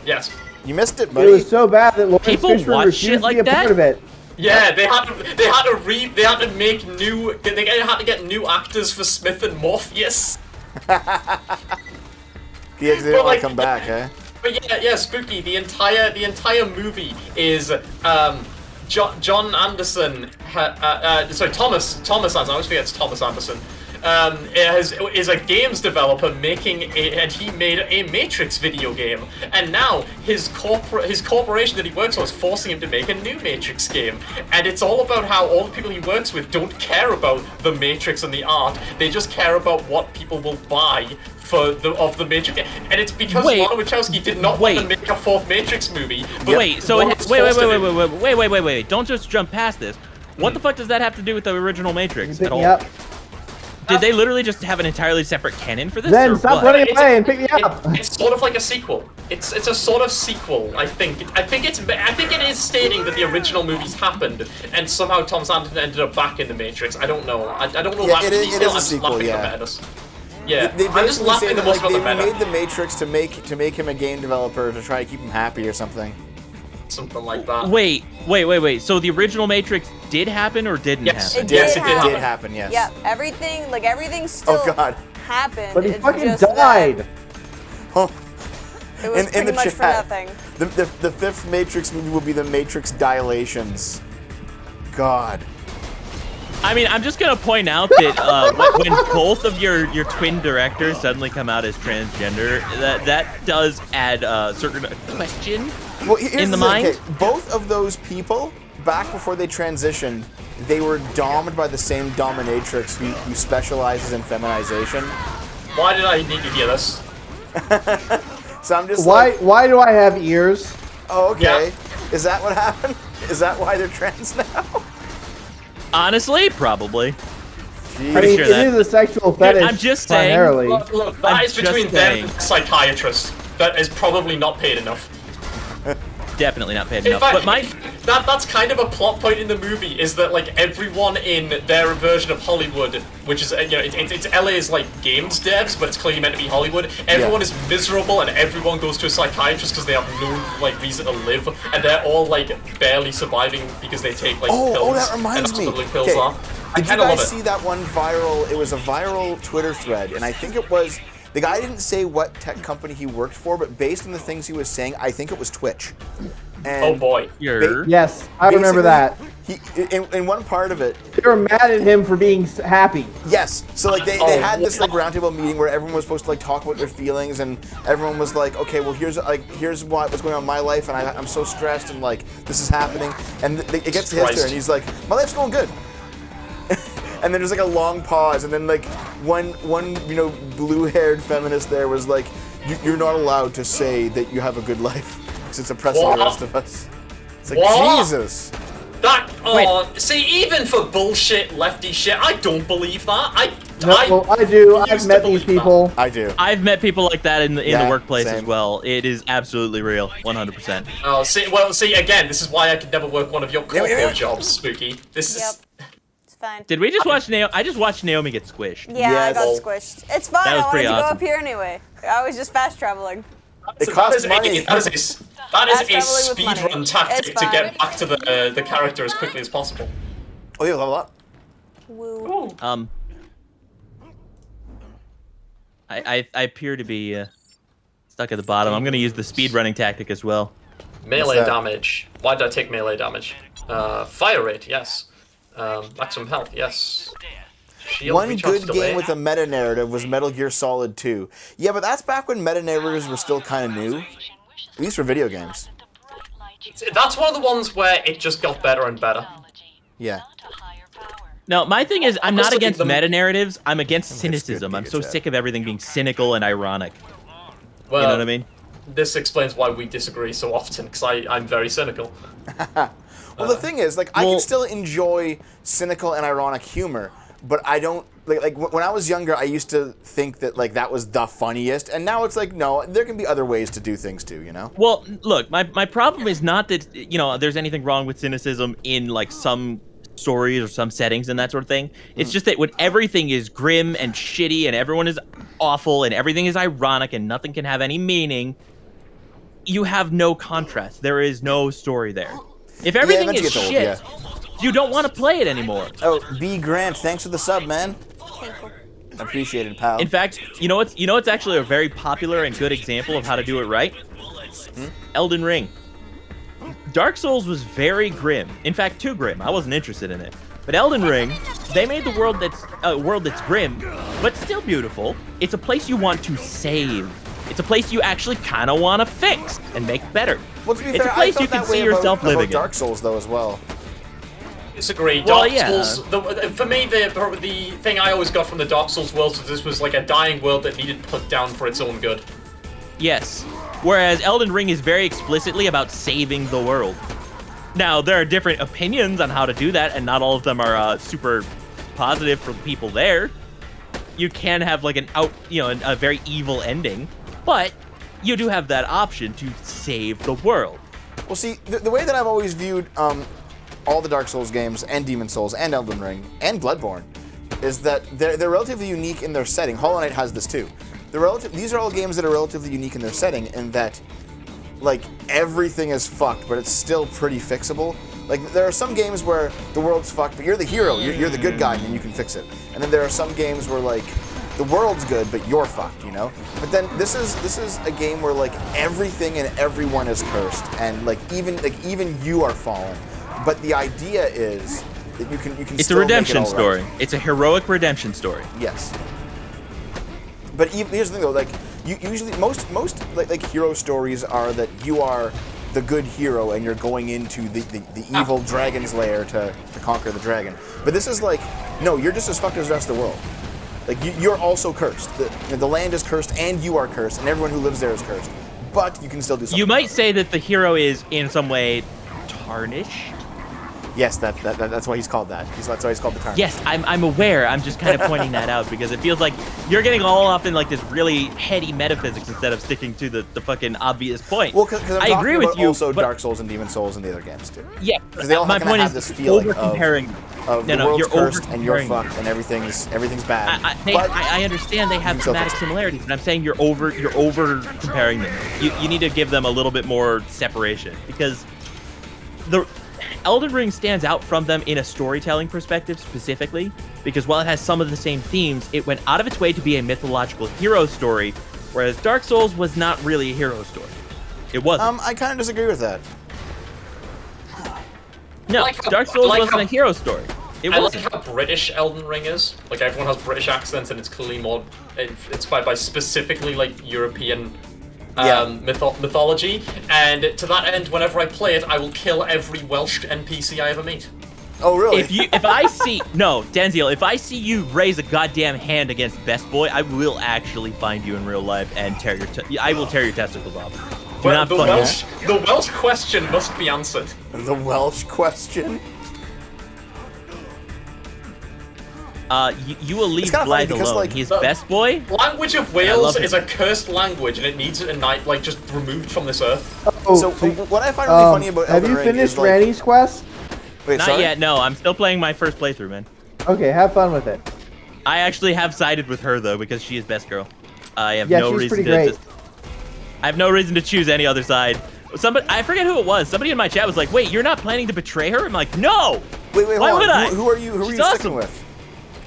Yes. You missed it, It buddy. was so bad that Lawrence People Fishburne watch refused shit to like be a that? part of it. Yeah, they had to make new. They had to get new actors for Smith and Morpheus. Yeah, 'cause they But, didn't want like, to come back, eh? But yeah, Spooky. The entire movie is John Anderson. Sorry, Thomas Anderson. I always forget it's Thomas Anderson. Is a games developer and he made a Matrix video game, and now his corporation that he works for is forcing him to make a new Matrix game, and it's all about how all the people he works with don't care about the Matrix and the art, they just care about what people will buy of the Matrix, and it's because Wait. Lana Wachowski did not want to Wait. make a fourth Matrix movie. But Wait. So Lawrence forced it in. wait. Don't just jump past this. What the fuck does that have to do with the original Matrix Pick at me all? up. Did they literally just have an entirely separate canon for this? Then or stop what? running away and pick me up. It's sort of like a sequel. It's a sort of sequel, I think. I think it is stating that the original movies happened, and somehow Tom Sanderson ended up back in the Matrix. I don't know. I don't know Yeah, that it is detail. a I'm just sequel, laughing yeah. at this. Yeah, They I'm just basically laughing say the that, most like, about the they meta. made the Matrix to make him a game developer to try to keep him happy or something. Something like that. Wait. So the original Matrix did happen or didn't Yes. happen? Yes, it did It did happen. happen, yes. Yep, everything still Oh god. happened. But he it's fucking just that died. Oh, It was in pretty the much chat. for nothing. the fifth Matrix movie will be the Matrix Dilations. God. I mean, I'm just gonna point out that when both of your twin directors suddenly come out as transgender, that does add a certain question. Well, here's In the thing, mind? okay, both of those people, back before they transitioned, they were domed by the same dominatrix who specializes in feminization. Why did I need to hear this? So I'm just Why? like, Why do I have ears? oh, okay. Yeah. Is that what happened? Is that why they're trans now? Honestly, probably. Jeez. I mean, sure it that- is a sexual fetish. I'm just saying- primarily. Look, that I'm is between just them saying. and psychiatrists. That is probably not paid enough. Definitely not paid In enough. fact, But my that's kind of a plot point in the movie, is that like everyone in their version of Hollywood, which is it's LA's like games devs, but it's clearly meant to be Hollywood. Everyone is miserable, and everyone goes to a psychiatrist because they have no like reason to live, and they're all like barely surviving because they take like pills. Oh, that and reminds that's me. what the pills Okay, are. I did you kind of love guys it. see that one viral? It was a viral Twitter thread, and I think it was the guy didn't say what tech company he worked for, but based on the things he was saying, I think it was Twitch. And Oh boy. you're Yes, I remember that. He in one part of it, They were mad at him for being happy. yes. So like they Oh, had this like yeah. roundtable meeting where everyone was supposed to like talk about their feelings, and everyone was like, okay, well here's what's going on in my life, and I'm so stressed, and like this is happening, and it gets to his Christ. turn, and he's like, my life's going good. And then there's like a long pause, and then like one blue-haired feminist there was like, you're not allowed to say that you have a good life because it's oppressing the What? rest of us. It's like, What? Jesus. See, even for bullshit lefty shit, I don't believe that. No, I do. I've used to met these believe that. people. I do. I've met people like that in the Yeah, workplace as same. well. It is absolutely real, 100%. Oh, see, again, this is why I could never work one of your corporate yeah. jobs, Spooky. This Yep. is... It's fine. Did we just watch Naomi? I just watched Naomi get squished. Yeah, I Yes. got Oh. squished. It's fine. That was I wanted pretty to go awesome. up here anyway. I was just fast traveling. It costs money. That is a Fast traveling with speedrun money. tactic It's to fine. get back to the character as quickly as possible. Oh, yeah, level up. Woo. I appear to be stuck at the bottom. I'm gonna use the speedrunning tactic as well. Melee What's that? damage. Why did I take melee damage? Fire rate, yes. Maximum health, yes. Shield One recharge good delay. game with a meta narrative was Metal Gear Solid 2. Yeah, but that's back when meta narratives were still kind of new. At least for video games. That's one of the ones where it just got better and better. Yeah. No, my thing is, I'm not Honestly, against the- meta narratives. I'm against good, cynicism. I'm so Pikachu. sick of everything being cynical and ironic. Well, You know what I mean? This explains why we disagree so often, because I'm very cynical. Well, the thing is, like, I well- can still enjoy cynical and ironic humor, but I don't like when I was younger. I used to think that like that was the funniest, and now it's like no, there can be other ways to do things too. You know. Well, look, my problem is not that there's anything wrong with cynicism in like some stories or some settings and that sort of thing. It's just that when everything is grim and shitty and everyone is awful and everything is ironic and nothing can have any meaning, you have no contrast. There is no story there. If everything is shit, you don't want to play it anymore. Oh, B Grant, thanks for the sub, man. I appreciate it, pal. In fact, you know what's actually a very popular and good example of how to do it right? Elden Ring. Dark Souls was very grim. In fact, too grim. I wasn't interested in it. But Elden Ring, they made the world that's grim, but still beautiful. It's a place you want to save. It's a place you actually kind of want to fix and make better. Well, to be it's fair, a place you can see yourself living in. Dark Souls, though, as well. Disagree. Well, Dark Souls. For me, the thing I always got from the Dark Souls world was this was like a dying world that needed put down for its own good. Yes. Whereas Elden Ring is very explicitly about saving the world. Now, there are different opinions on how to do that, and not all of them are super positive for people there. You can have like a very evil ending, but you do have that option to save the world. Well, see, the way that I've always viewed all the Dark Souls games and Demon Souls and Elden Ring and Bloodborne is that they're relatively unique in their setting. Hollow Knight has this too. These are all games that are relatively unique in their setting in that, like, everything is fucked, but it's still pretty fixable. Like, there are some games where the world's fucked, but you're the hero, you're the good guy, and you can fix it. And then there are some games where, like, the world's good, but you're fucked, you know? But then this is a game where, like, everything and everyone is cursed, and, like, even you are fallen. But the idea is that you can It's still a redemption make it all story. right. It's a heroic redemption story. Yes. But here's the thing, though. Like, usually most like hero stories are that you are the good hero and you're going into the evil dragon's lair to conquer the dragon. But this is like, no, you're just as fucked as the rest of the world. Like, you're also cursed. The land is cursed and you are cursed and everyone who lives there is cursed. But you can still do something. You might say that the hero is in some way tarnished. Yes, that's why he's called that. That's why he's called the Tarnished. Yes, I'm aware. I'm just kind of pointing that out because it feels like you're getting all off in like this really heady metaphysics instead of sticking to the fucking obvious point. Well, because I agree with you. Also, but, Dark Souls and Demon Souls and the other games too. Yeah, because they all my point have is this feeling over-comparing. of the world's you're cursed and you're over-comparing. fucked and everything's bad. I understand they have thematic similarities, but I'm saying you're over comparing them. You need to give them a little bit more separation because the Elden Ring stands out from them in a storytelling perspective specifically, because while it has some of the same themes, it went out of its way to be a mythological hero story, whereas Dark Souls was not really a hero story. It wasn't. I kind of disagree with that. No, Dark Souls wasn't a hero story. It wasn't. I like how British Elden Ring is. Like, everyone has British accents and it's clearly more inspired by specifically, like, European mythology, and to that end, whenever I play it, I will kill every Welsh NPC I ever meet. Oh, really? If I see Denziel, if I see you raise a goddamn hand against Best Boy, I will actually find you in real life and I will tear your testicles off. Well, the Welsh question must be answered. The Welsh question? You will leave Blythe alone. like, He's Best Boy. Language of Wales is a cursed language, and it needs a night just removed from this earth. So what I find really funny about Elden Ring have you finished is, like, Randy's quest? Wait, Not sorry? yet. No, I'm still playing my first playthrough, man. Okay, have fun with it. I actually have sided with her though because she is best girl. I have Yeah, no she's reason pretty to. great. I have no reason to choose any other side. I forget who it was. Somebody in my chat was like, "Wait, you're not planning to betray her?" I'm like, "No." Wait, Why hold would on. I? Who are you She's sticking awesome. with?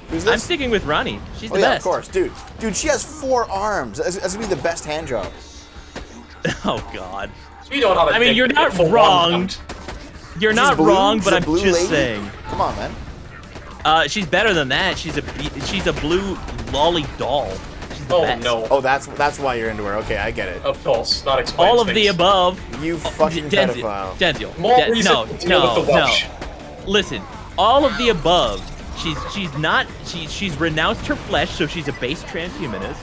Who's this? I'm sticking with Ronnie. She's the yeah, best. of course, dude. She has 4 arms. That's gonna be the best hand job. Oh God. You don't have a I mean, dick you're not for one wrong. hand. You're She's not blue? wrong, She's but a I'm blue just lady? saying. Come on, man. She's better than that. She's a blue lolly doll. She's the Oh best. no. Oh, that's why you're into her. Okay, I get it. Of course, that explains All of things. the above. You fucking pedophile. Denziel. More reason No, to deal with the Welsh. Listen, all of the above. She's renounced her flesh, so she's a base transhumanist.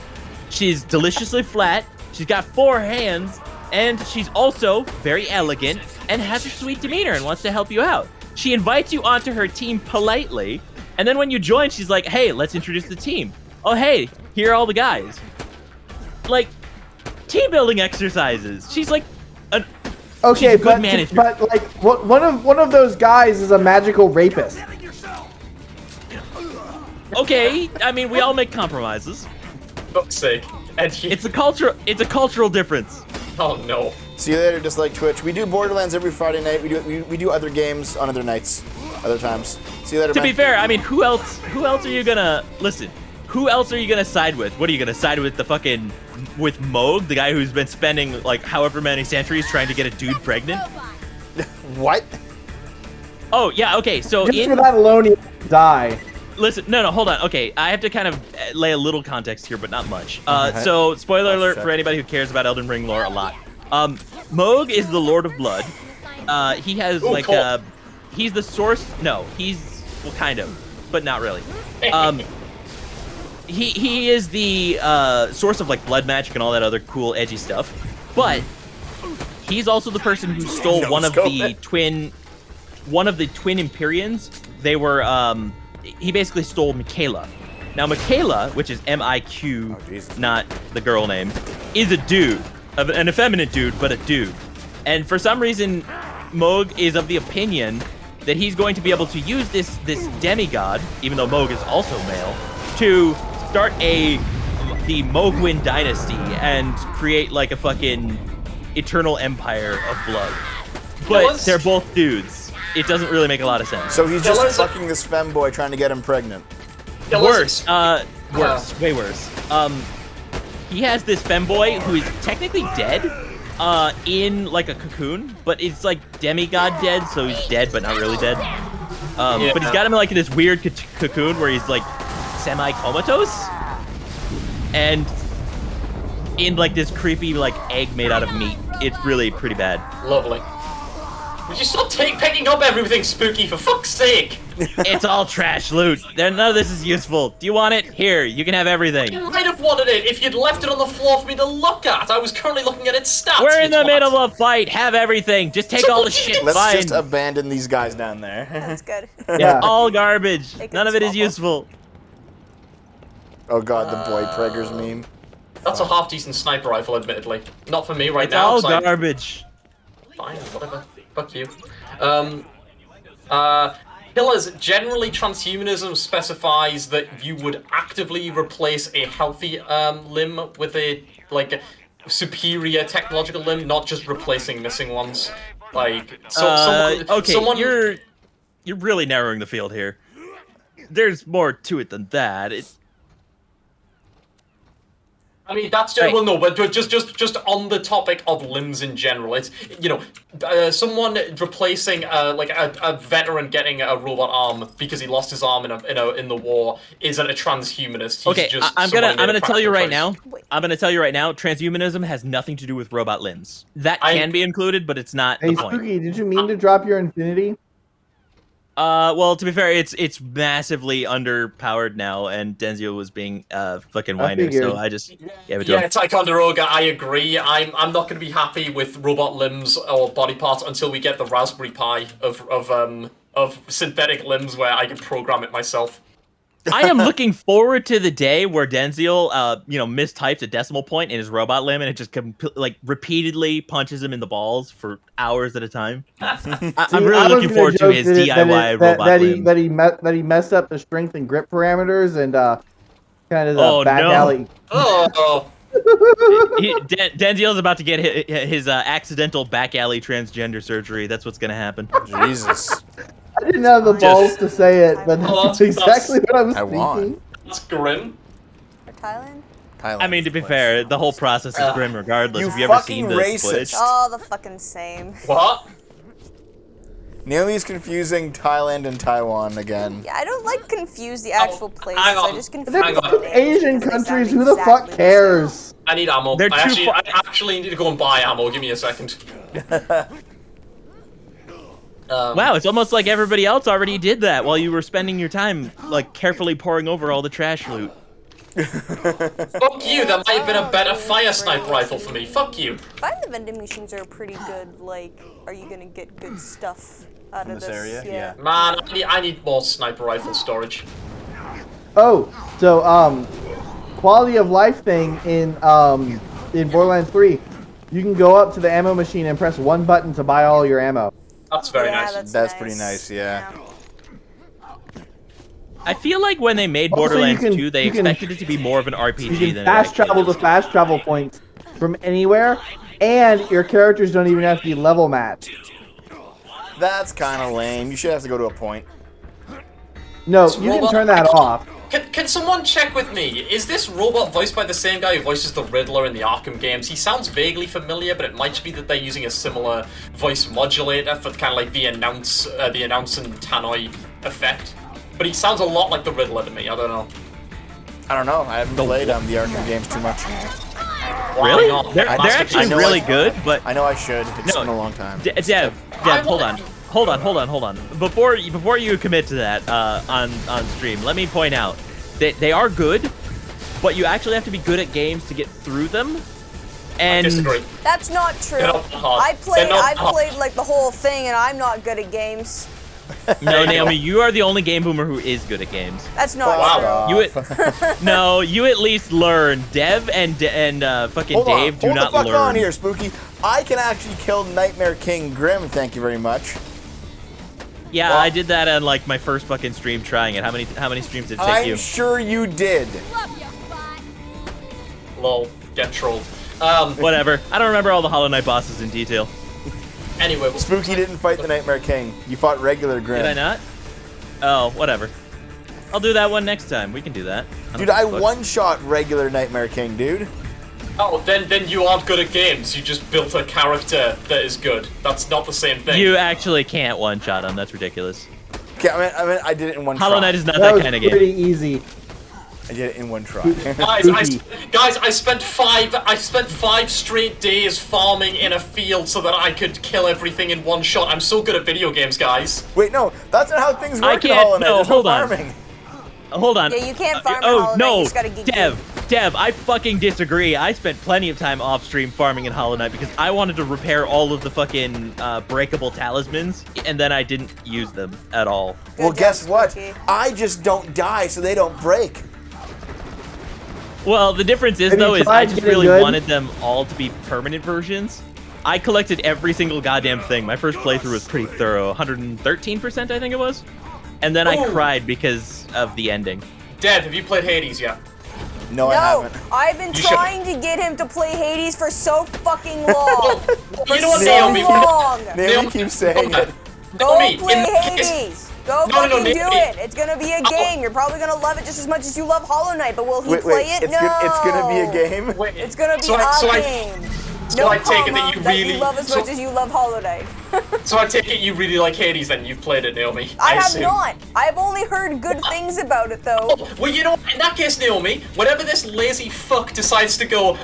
She's deliciously flat. She's got 4 hands, and she's also very elegant and has a sweet demeanor and wants to help you out. She invites you onto her team politely, And then when you join, she's like, hey, let's introduce the team. Oh, hey, here are all the guys. Like, team building exercises. She's like, Okay, she's a good manager. but like one of those guys is a magical rapist. Okay, I mean, we all make compromises. Fuck's sake. And he... It's a cultural difference. Oh no. See you later, just like Twitch. We do Borderlands every Friday night. We do other games on other nights, other times. See you later, To man. be fair, I mean, who else are you gonna listen? Who else are you gonna side with? What are you gonna side with with Moog, the guy who's been spending like however many centuries trying to get a dude pregnant? What? Oh yeah, okay. So Just for that alone, you die. listen, no, hold on. Okay, I have to kind of lay a little context here, but not much. Okay. So spoiler alert for anybody who cares about Elden Ring lore a lot. Moog is the Lord of Blood. He has cool. He's the source. No, he's well, kind of, but not really. He is the source of like blood magic and all that other cool edgy stuff, but he's also the person who stole one of the twin Empyreans. They were he basically stole Michaela. Now Michaela, which is M-I-Q, not the girl name, is a dude, an effeminate dude, but a dude. And for some reason, Moog is of the opinion that he's going to be able to use this demigod, even though Moog is also male, to start the Mogwin dynasty and create like a fucking eternal empire of blood. But they're both dudes. It doesn't really make a lot of sense. So he's just fucking this femboy trying to get him pregnant. Worse, way worse. He has this femboy who is technically dead, in like a cocoon, but it's like demigod dead, so he's dead but not really dead. But he's got him in like this weird cocoon where he's like semi-comatose, and in like this creepy like egg made out of meat. It's really pretty bad. Lovely. Would you stop picking up everything spooky, for fuck's sake? It's all trash loot. None of this is useful. Do you want it? Here, you can have everything. You might have wanted it if you'd left it on the floor for me to look at. I was currently looking at its stats. We're in the twat. middle of a fight. Have everything. Just take all the shit. Let's Fine. just abandon these guys down there. That's good. They're all garbage. Make it None of it is small. useful. Oh god, the boy preggers meme. That's a half-decent sniper rifle, admittedly. Not for me right It's now. all 'cause I'm- garbage. Fine, whatever. Fuck you. Pillars, generally transhumanism specifies that you would actively replace a healthy limb with a like superior technological limb, not just replacing missing ones. Like Okay, someone you're really narrowing the field here. There's more to it than that. I mean, that's just, well, no, but just on the topic of limbs in general, it's, you know, someone replacing like a veteran getting a robot arm because he lost his arm in the war isn't a transhumanist. He's Okay, just I'm someone gonna made a tell you right practical now. choice. I'm gonna tell you right now. Transhumanism has nothing to do with robot limbs. That can be included, but it's not Hey, the point. Spooky, did you mean to drop your infinity? Well, to be fair, it's massively underpowered now, and Denzio was being fucking whiner, so figured. I just gave it to Yeah, him. Ticonderoga, I agree. I'm not going to be happy with robot limbs or body parts until we get the Raspberry Pi of synthetic limbs where I can program it myself. I am looking forward to the day where Denziel, mistypes a decimal point in his robot limb, and it just repeatedly punches him in the balls for hours at a time. I'm really looking forward to his DIY robot limb. That he messed up the strength and grip parameters and kind of the back alley. Oh. Denziel's about to get his accidental back alley transgender surgery. That's what's gonna happen. Jesus. I didn't have the balls to say it, but Oh, that's exactly what I was thinking. want. That's grim. For Thailand? I mean, to be fair, the whole process is grim regardless. You Have you ever fucking seen the racist. footage? It's all the fucking same. What? Neely's confusing Thailand and Taiwan again. Yeah, I don't like confuse the actual places. hang on. I just confuse They're Hang on. fucking the names Asian because they sound countries. Who the exactly fuck same. cares? I need ammo. They're too I actually need to go and buy ammo. Give me a second. Wow, it's almost like everybody else already did that while you were spending your time, like, carefully poring over all the trash loot. Fuck you, that might have been a better fire sniper rifle for me. Fuck you. I find the vending machines are pretty good. Like, are you gonna get good stuff out From of this area? Yeah. Man, I need more sniper rifle storage. Oh, so quality of life thing in Borderlands 3, you can go up to the ammo machine and press one button to buy all your ammo. That's very Yeah, nice. That's pretty nice, yeah. I feel like when they made Also, you Borderlands can- 2, they you can- expected it to be more of an RPG You can than fast it actually travel is. to fast travel points from anywhere, and your characters don't even have to be level matched. That's kind of lame. You should have to go to a point. No, This you can robot- turn that off. Can someone check with me? Is this robot voiced by the same guy who voices the Riddler in the Arkham games? He sounds vaguely familiar, but it might be that they're using a similar voice modulator for kind of like the announce and tannoy effect. But he sounds a lot like the Riddler to me. I don't know. I don't know. I haven't played the Arkham games too much. Really? Why not? They're I actually know really I- good, but I know I should. It's No. been a long time. Dev, hold on. Before you commit to that on stream, let me point out that they are good, but you actually have to be good at games to get through them. And I disagree. That's not true. They're not hard. I played like the whole thing, and I'm not good at games. no, Naomi, you are the only game boomer who is good at games. That's not Wow. true. You at least learn. Dev and fucking Hold Dave on. do Hold not the fuck learn. on here, Spooky. I can actually kill Nightmare King Grim. Thank you very much. Yeah, Well- I did that on like my first fucking stream trying it. How many streams did it take I'm you? sure you did. Lol. Get trolled. Whatever. I don't remember all the Hollow Knight bosses in detail. Anyway, Spooky didn't fight the Nightmare King. You fought regular Grim. Did I not? Oh, whatever. I'll do that one next time. We can do that. Dude, I don't give a fuck. one-shot regular Nightmare King, dude. oh, then you aren't good at games. You just built a character that is good. That's not the same thing. You actually can't one-shot him. That's ridiculous. Okay, I did it in one Hollow try. Knight is not That that was kind of game. pretty easy. I did it in one try. Guys, I spent five straight days farming in a field so that I could kill everything in one shot. I'm so good at video games, guys. Wait, no, that's not how things work in can't- Hollow Knight. no, There's hold no on. farming. Hold on. Yeah, you can't farm in Oh Hollow Knight, no, you just gotta get Dev, I fucking disagree. I spent plenty of time off-stream farming in Hollow Knight because I wanted to repair all of the fucking breakable talismans, and then I didn't use them at all. Well, job, guess what? Spooky. I just don't die, so they don't break. Well, the difference is Have you though is I tried just getting really good? wanted them all to be permanent versions. I collected every single goddamn thing. My first playthrough was pretty thorough, 113% I think it was, and then I Ooh. cried because of the ending. Dev, have you played Hades yet? No, I No, haven't. I've been You should- trying to get him to play Hades for so fucking long. You know what, so Naomi? long. Naomi keeps saying it. Go Naomi, play in that case- Hades. Go No, no, fucking do Naomi. it. It's gonna be a game. You're probably gonna love it just as much as you love Hollow Knight. But will he play it? It's, No. it's gonna be a game. Wait, It's gonna be so a I game. so No I take it comma, that you really love as much as you love Hollow Knight. so I take it you really like Hades, then you've played it, Naomi. I have assume. not. I've only heard good things about it though. Well, you know what? In that case, Naomi, whenever this lazy fuck decides to go,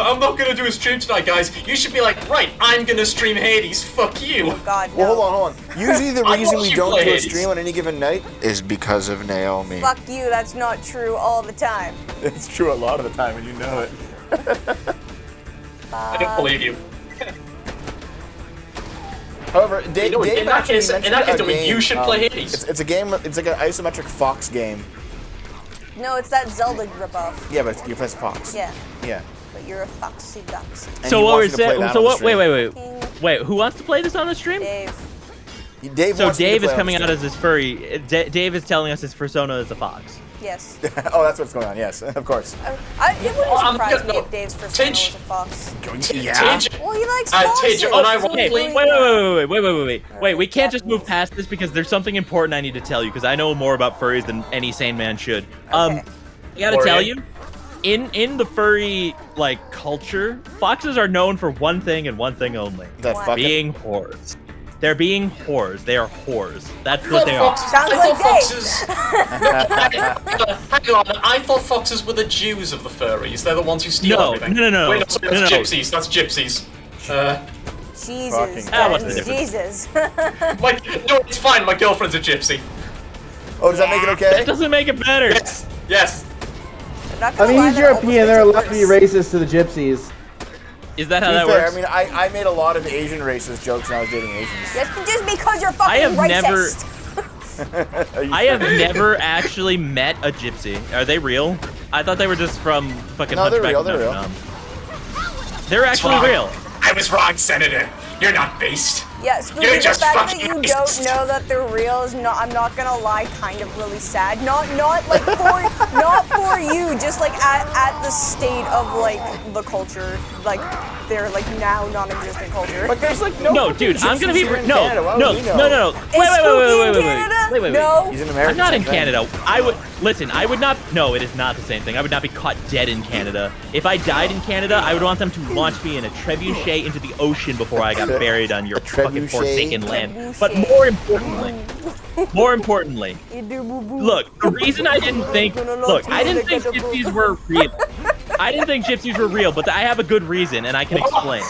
I'm not gonna do a stream tonight, guys, you should be like, right, I'm gonna stream Hades, fuck you. God no. Well, hold on. Usually the I reason watched we you don't play do a Hades. stream on any given night is because of Naomi. Fuck you. That's not true all the time. It's true a lot of the time, and you know it. I don't believe you. However, Dave, know, Dave in that actually case- in mentioned that case, a I mean, game, you should play Hades. It's a game. It's like an isometric Fox game. No, it's that Zelda ripoff. Yeah, but you play as a fox. Yeah, Yeah. but you're a foxy duxy. And So he what wants we're you to play saying? that So on the what? Wait, stream. wait. Who wants to play this on the stream? Dave. Dave So wants you to Dave play is on coming the out as this furry. Dave is telling us his persona is a fox. Yes. stream. Oh, that's what's going on. Yes, of course. It wouldn't I'm surprise good- me no. if Dave's persona Tinge. was a fox. Yeah. Tage, Well, he likes Tage, foxes. unironically- Hey, Wait, wait. We can't just move past this because there's something important I need to tell you because I know more about furries than any sane man should. Okay. I gotta Or tell it- you, in the furry like culture, foxes are known for one thing and one thing only: That What? fucking. being whores. They're being whores. They are whores. That's I what thought they are. foxes- Sounds I like thought foxes. Hang on, I thought foxes were the Jews of the furries. They're the ones who steal No, everything. no. Wait, no, sorry, that's No. gypsies. That's gypsies. Jesus. Fucking Ah, what's That the is difference? Jesus. No, it's fine. My girlfriend's a gypsy. Oh, does that make it That okay? doesn't make it better. Yes. I'm not I gonna mean, lie, he's that European. almost They're makes allowed it to be worse. racist to the gypsies. Is that how To be that fair, works? I mean, I made a lot of Asian racist jokes when I was dating Asians. Just because you're fucking I have racist. I have never actually met a gypsy. Are they real? I thought they were just from fucking No, they're Hunchback real, of they're Notre real. Dame. They're actually Wrong. real. I was wrong, Senator. You're not based. Yeah, Spooky, You're the just fact that fucking you racist. don't know that they're real is not, I'm not gonna lie, kind of really sad. Not like for, not for you, just like at the state of like the culture, like their like now non-existent culture. But there's like No, dude, I'm gonna be gypsies here in no, Canada, why would no, we no, know? no, no. Is Spooky in Canada? No. He's an American. I'm not in same thing. Canada. I would listen. I would not. No, it is not the same thing. I would not be caught dead in Canada. If I died in Canada, I would want them to launch me in a trebuchet into the ocean before I got buried on your fucking trebuchet? forsaken land. Trebuchet. But more importantly, look. The reason I didn't think, I didn't think gypsies were real. I didn't think gypsies were real, but I have a good reason, and I can explain.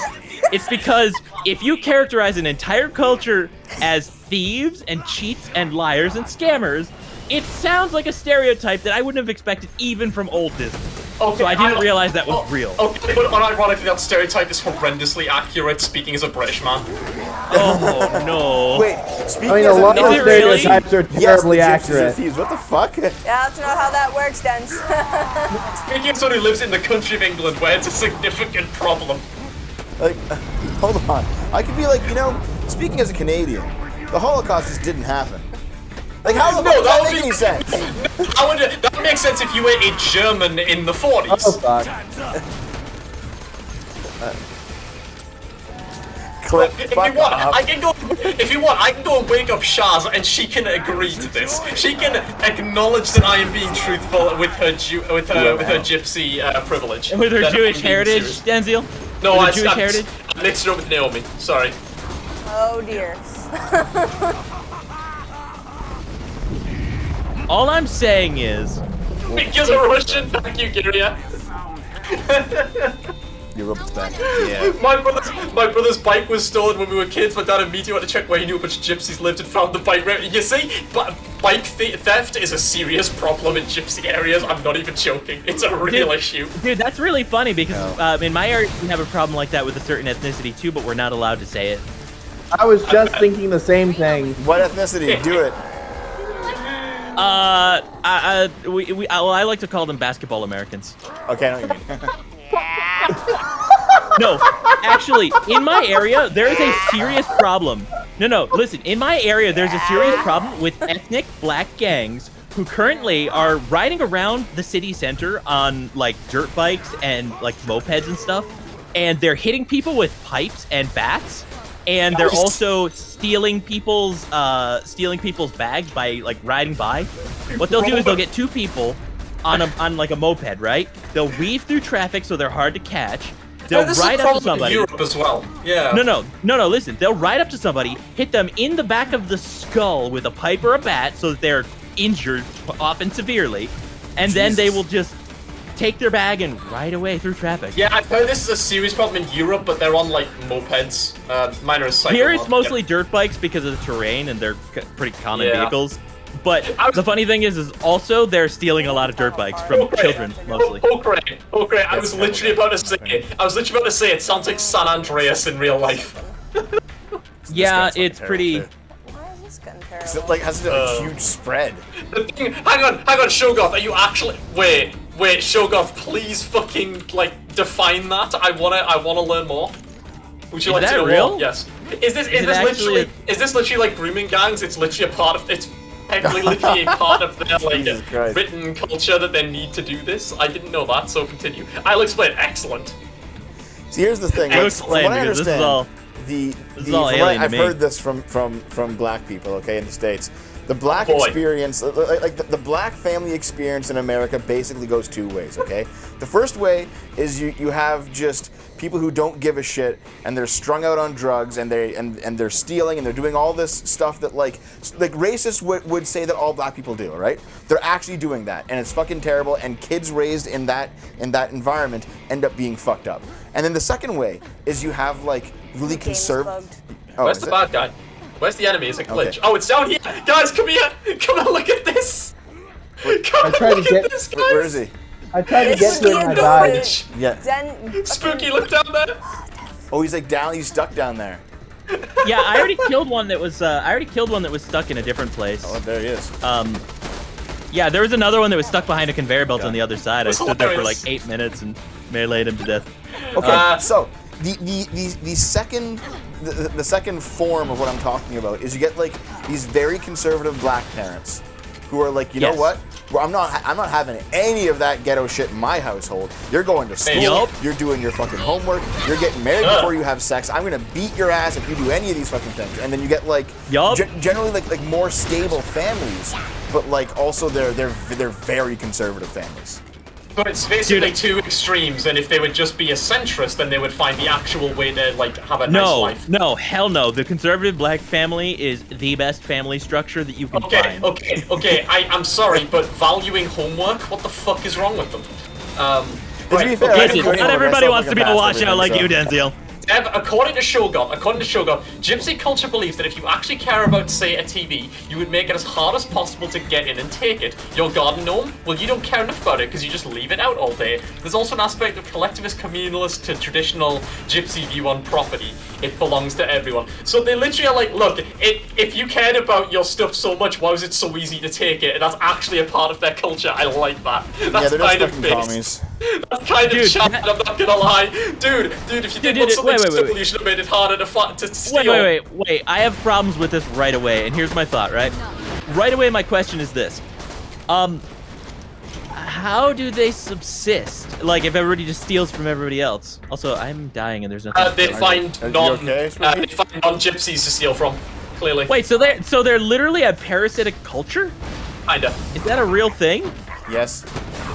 It's because if you characterize an entire culture as thieves and cheats and liars and scammers, it sounds like a stereotype that I wouldn't have expected even from old Disney. Okay, So I didn't realize that was real. Okay, but unironically, that stereotype is horrendously accurate, speaking as a British man. Oh no. Wait, speaking I mean, a as lot Is of it really? stereotypes are yes, terribly the gypsies are accurate. thieves. What the fuck? Yeah, that's not how that works, Dens. Speaking as someone who lives in the country of England, where it's a significant problem. Like, hold on. I could be like, speaking as a Canadian, the Holocaust just didn't happen. Like, how the fuck does that make any sense? That would make sense if you were a German in the 40s. Oh fuck. Clip. If you Fuck want, off. I can go. If you want, I can go and wake up Shaz, and she can agree to this. She can acknowledge that I am being truthful with her gypsy privilege. With her That I'm Jewish being heritage, serious. Denzil? No, With I her Jewish heritage? mixed it up with Naomi. Sorry. Oh dear. All I'm saying is, Because a Russian. Thank you, Giria. Your robots back. Yeah. My brother's bike was stolen when we were kids. My dad immediately went to check where he knew a bunch of gypsies lived and found the bike. You see, bike theft is a serious problem in gypsy areas. I'm not even joking. It's a real issue. dude, that's really funny because in my area we have a problem like that with a certain ethnicity too, but we're not allowed to say it. I was just thinking the same thing. What ethnicity? Do it. I like to call them basketball Americans. Okay, I know what you mean. No, actually, in my area, there is a serious problem. No, listen, in my area, there's a serious problem with ethnic black gangs who currently are riding around the city center on, like, dirt bikes and, like, mopeds and stuff, and they're hitting people with pipes and bats, and they're also stealing people's bags by, like, riding by. What they'll do is they'll get two people on like a moped, right? They'll weave through traffic so they're hard to catch. They'll This ride is a up to problem somebody. in Europe as well. Yeah. No, listen. They'll ride up to somebody, hit them in the back of the skull with a pipe or a bat so that they're injured, often severely, and then they will just take their bag and ride away through traffic. Yeah, I've heard this is a serious problem in Europe, but they're on like mopeds. Mine are cycle. Here it's mostly dirt bikes because of the terrain and they're pretty common Yeah. vehicles. But the funny thing is also they're stealing a lot of dirt bikes from children mostly. Okay. I was literally about to say it sounds like San Andreas in real life. Yeah, This guy's it's pretty. Why is this gun terrible? So, like, has a huge spread. The thing, hang on, Shogoth, are you actually wait, Shogoth, please fucking like define that. I wanna learn more. Would you Is like to that know real? more? Yes. Is this actually literally like grooming gangs? It's literally a part of it's technically literally a part of their Jesus Christ. written culture that they need to do this. I didn't know that, so continue. I'll explain. Excellent. See, here's the thing. I'll Like, explain, from what I because this is understand, all- the is all from what alien to I've me. heard this from black people, okay, in the States. The black Boy. experience, like the black family experience in America basically goes two ways, okay? The first way is you have just people who don't give a shit and they're strung out on drugs and they're stealing and they're doing all this stuff that like racists would say that all black people do, right? They're actually doing that and it's fucking terrible and kids raised in that environment end up being fucked up. And then the second way is you have like really Game is conservative. bugged. Oh, Where's is the it? bad guy? Where's the enemy? It's a glitch. Okay. Oh, it's down here! Guys, come here! Come and look at this! Come and tried to look get- at this, guys! Where is he? I tried to This get would to it be and a I good died. Yeah. Spooky, look down there. Oh, he's like down. He's stuck down there. Yeah, I already killed one that was. I already killed one that was stuck in a different place. Oh, there he is. Yeah, there was another one that was stuck behind a conveyor belt Yeah. on the other side. I That's stood there for like hilarious. 8 minutes and meleeed him to death. Okay, so the second form of what I'm talking about is you get like these very conservative black parents who are like, you know Yes. what? Well, I'm not having any of that ghetto shit in my household. You're going to school. Yup. You're doing your fucking homework. You're getting married before you have sex. I'm gonna beat your ass if you do any of these fucking things. And then you get like Yup. generally like more stable families, but like also they're very conservative families. But it's basically two extremes, and if they would just be a centrist, then they would find the actual way to like have a nice life. No, hell no. The conservative black family is the best family structure that you can find. Okay. I'm sorry, but valuing homework, what the fuck is wrong with them? To be fair, I Listen, didn't do any not homework. I everybody still wants to fucking be a passed washout like you, everything, Denzel. Dev, according to Shogun, Gypsy culture believes that if you actually care about, say, a TV, you would make it as hard as possible to get in and take it. Your garden gnome? Well, you don't care enough about it because you just leave it out all day. There's also an aspect of collectivist, communalist to traditional Gypsy view on property. It belongs to everyone. So they literally are like, look, if you cared about your stuff so much, why was it so easy to take it? And that's actually a part of their culture. I like that. That's Yeah, they're just kind of fucking based. commies. That's kind of chat, I'm not gonna lie. Dude, if you did want something simple, wait. you should have made it harder to steal. Wait. I have problems with this right away, and here's my thought, right? Right away, my question is this. How do they subsist? Like, if everybody just steals from everybody else? Also, I'm dying and there's nothing. They find Are you okay, Spooky? they find non-gypsies to steal from, clearly. Wait, so they're literally a parasitic culture? Kinda. Is that a real thing? Yes.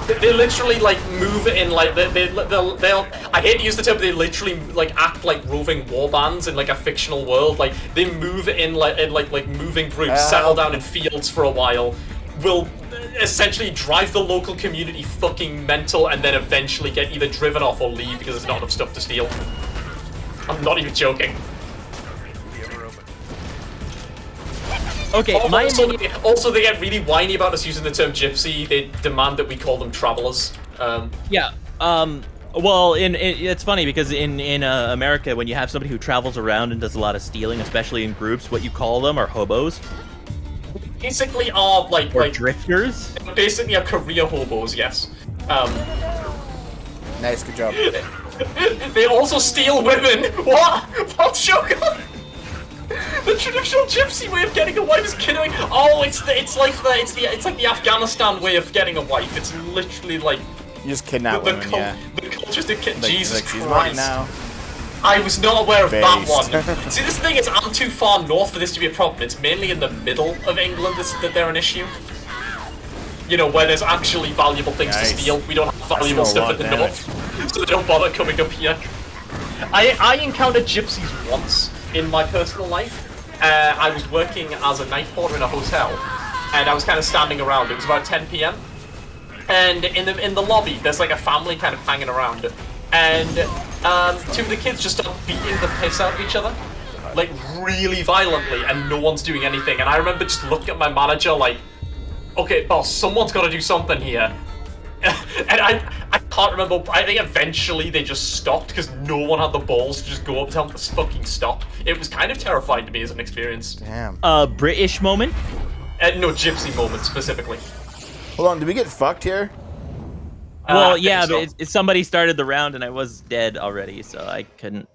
They literally like move in like they'll I hate to use the term, but they literally like act like roving war bands in like a fictional world. Like they move in like moving groups, settle down in fields for a while, will essentially drive the local community fucking mental, and then eventually get either driven off or leave because there's not enough stuff to steal. I'm not even joking. Okay, my Also, they get really whiny about us using the term gypsy. They demand that we call them travelers. Yeah. Well, it's funny because in America, when you have somebody who travels around and does a lot of stealing, especially in groups, what you call them are hobos. Basically, are like drifters. Basically, are career hobos. Yes. Nice, good job. They also steal women. What? What, Shogun? The traditional gypsy way of getting a wife is killing. Oh, it's like the Afghanistan way of getting a wife. It's literally like You just kidnap women, yeah. the culture's the Like, Jesus like, she's Christ. mine now. I was not aware of that Based. one. See, this thing is, I'm too far north for this to be a problem. It's mainly in the middle of England that they're an issue. You know, where there's actually valuable things Nice. to steal. We don't have valuable That's a stuff lot at the of north, so they don't bother coming up here. I encountered gypsies once in my personal life. I was working as a night porter in a hotel, and I was kind of standing around. It was about 10 p.m. And in the lobby, there's like a family kind of hanging around, and two of the kids just start beating the piss out of each other, like really violently, and no one's doing anything. And I remember just looking at my manager like, okay, boss, someone's got to do something here. And I can't remember. I think eventually they just stopped because no one had the balls to just go up and tell them to fucking stop. It was kind of terrifying to me as an experience. Damn. British moment. No, gypsy moment specifically. Hold on, did we get fucked here? Well, I yeah, think so. but somebody started the round and I was dead already, so I couldn't.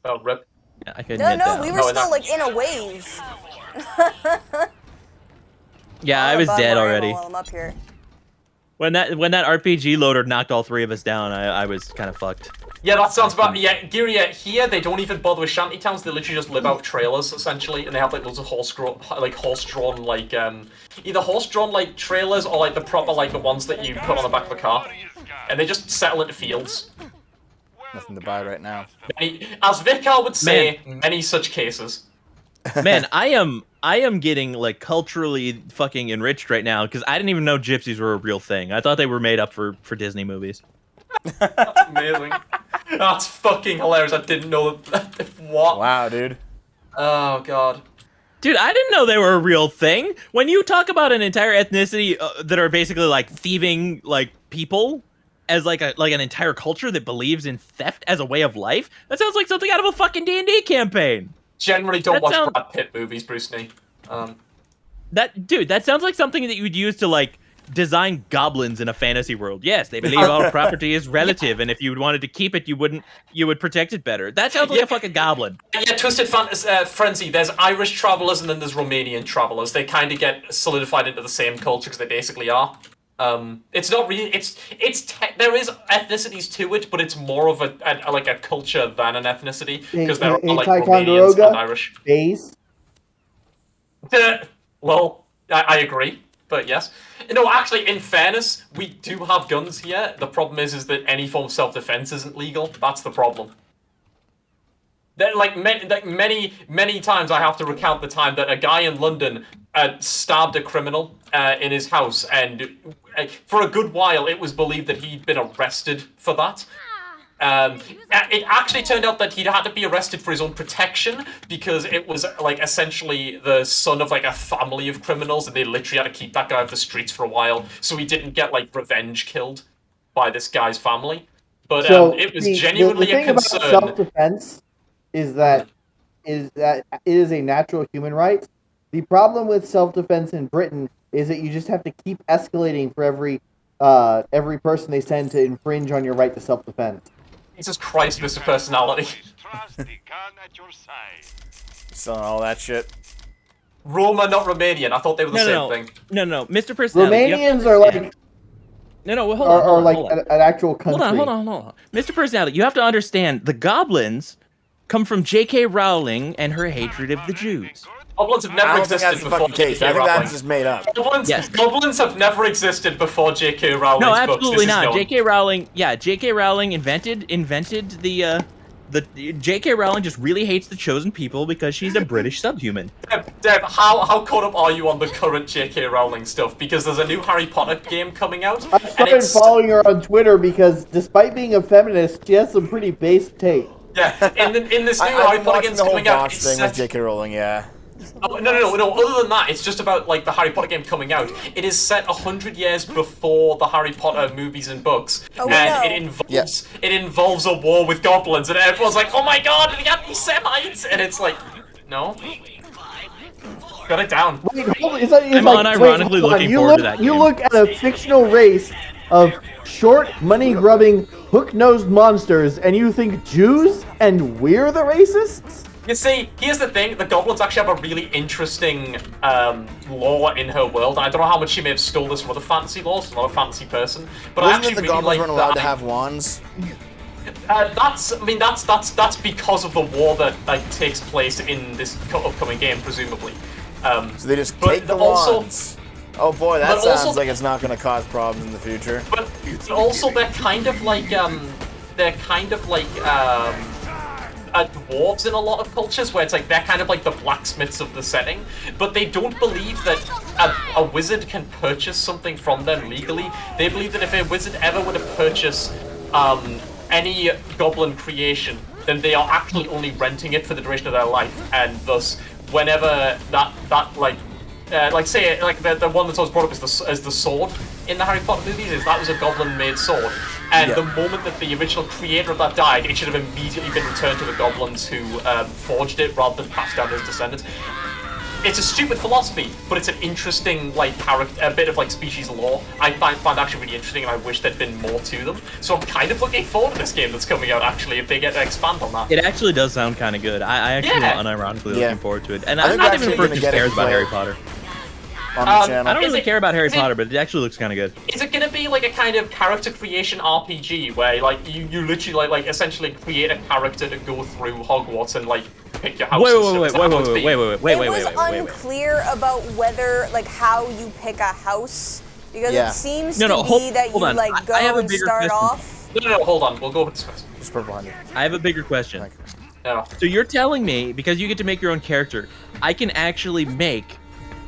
Oh, rip. I couldn't No, get down. we were No, still not- like in a wave. Yeah, I was dead already. While I'm up here. When that RPG loader knocked all three of us down, I was kind of fucked. Yeah, that sounds about. Yeah, Giria, here they don't even bother with shanty towns. They literally just live out of trailers essentially, and they have like loads of horse-drawn either horse-drawn like trailers or like the proper like the ones that you put on the back of a car, and they just settle into fields. Nothing to buy right now. As Vikar would say, many such cases. Man, I am getting like culturally fucking enriched right now because I didn't even know gypsies were a real thing. I thought they were made up for Disney movies. That's amazing. That's fucking hilarious. I didn't know that. What? Wow, dude. Oh god. Dude, I didn't know they were a real thing. When you talk about an entire ethnicity that are basically like thieving like people, as like an entire culture that believes in theft as a way of life, that sounds like something out of a fucking D&D campaign. Generally, don't That watch sounds- Brad Pitt movies, Bruce Lee. That sounds like something that you would use to like design goblins in a fantasy world. Yes, they believe all property is relative, and if you wanted to keep it, you would protect it better. That sounds like a fucking goblin. Yeah, Twisted Frenzy. There's Irish travelers and then there's Romanian travelers. They kind of get solidified into the same culture because they basically are. It's not really. There is ethnicities to it, but it's more of a culture than an ethnicity because there are like Romanians and Irish. Base. Well, I agree, but yes. No, actually, in fairness, we do have guns here. The problem is that any form of self-defense isn't legal. That's the problem. Many times I have to recount the time that a guy in London stabbed a criminal in his house, and for a good while it was believed that he'd been arrested for that. It actually turned out that he'd had to be arrested for his own protection because it was like essentially the son of like a family of criminals, and they literally had to keep that guy off the streets for a while so he didn't get like revenge killed by this guy's family. But it was genuinely a concern. The thing about self-defense is that it is a natural human right. The problem with self-defense in Britain is that you just have to keep escalating for every person they send to infringe on your right to self-defense. Jesus Christ, Mr. Personality. Selling all that shit. Roma, not Romanian. I thought they were the same thing. No, Mr. Personality. Romanians are like... Hold on. An actual country. Hold on. Mr. Personality, you have to understand, the goblins come from J.K. Rowling and her hatred of the Jews. Goblins have never existed before J.K. I think Rowling. that's just made up. Goblins have never existed before J.K. Rowling's No, books. absolutely not. J.K. Rowling invented the J.K. Rowling just really hates the chosen people because she's a British subhuman. Dev, how caught up are you on the current J.K. Rowling stuff? Because there's a new Harry Potter game coming out. I started following her on Twitter because, despite being a feminist, she has some pretty base take. Yeah, in this new Harry Potter game coming out, it's thing with J.K. Rowling, yeah. Oh, no. Other than that, it's just about like the Harry Potter game coming out. It is set 100 years before the Harry Potter movies and books, it involves a war with goblins, and everyone's like, "Oh my god, the anti-Semites!" And it's like, no, got it down. I'm unironically looking forward to that game. You look at a fictional race of short, money-grubbing, hook-nosed monsters, and you think Jews, and we're the racists? You see, here's the thing, the goblins actually have a really interesting lore in her world. I don't know how much she may have stole this from other fantasy laws, she's not a fantasy person, but I actually the really goblins like weren't allowed to have wands? That's because of the war that like takes place in this upcoming game, presumably. So they just take the wands. Oh boy, that sounds like it's not going to cause problems in the future. But also, they're kind of like dwarves in a lot of cultures, where it's like they're kind of like the blacksmiths of the setting, but they don't believe that a wizard can purchase something from them legally. They believe that if a wizard ever were to purchase any goblin creation, then they are actually only renting it for the duration of their life, and thus, whenever the one that's always brought up as the sword in the Harry Potter movies, is that was a goblin-made sword. And the moment that the original creator of that died, it should have immediately been returned to the goblins who forged it rather than passed down to his descendants. It's a stupid philosophy, but it's an interesting a bit of species lore. I find actually really interesting, and I wish there'd been more to them. So I'm kind of looking forward to this game that's coming out, actually, if they get to expand on that. It actually does sound kind of good. I actually am unironically looking forward to it. And I'm not even a person who cares about Harry Potter. On the channel. I don't really care about Harry Potter, but it actually looks kind of good. Is it going to be like a kind of character creation RPG where you literally essentially create a character to go through Hogwarts and pick your house? Wait. It was unclear about whether how you pick a house, because it seems to be that you go and start off. No, hold on. We'll go with this first. Just purple behind you. I have a bigger question. No. So you're telling me, because you get to make your own character, I can actually make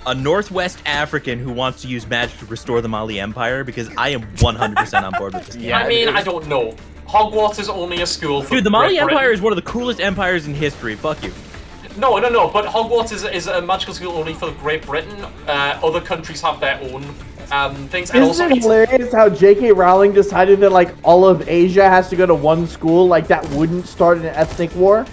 a Northwest African who wants to use magic to restore the Mali Empire? Because I am 100% on board with this game. I mean, I don't know. Hogwarts is only a school for Dude, the Mali Empire is one of the coolest empires in history. Fuck you. No, but Hogwarts is a magical school only for Great Britain. Other countries have their own things, and also Isn't it hilarious how J.K. Rowling decided that like all of Asia has to go to one school? Like that wouldn't start an ethnic war.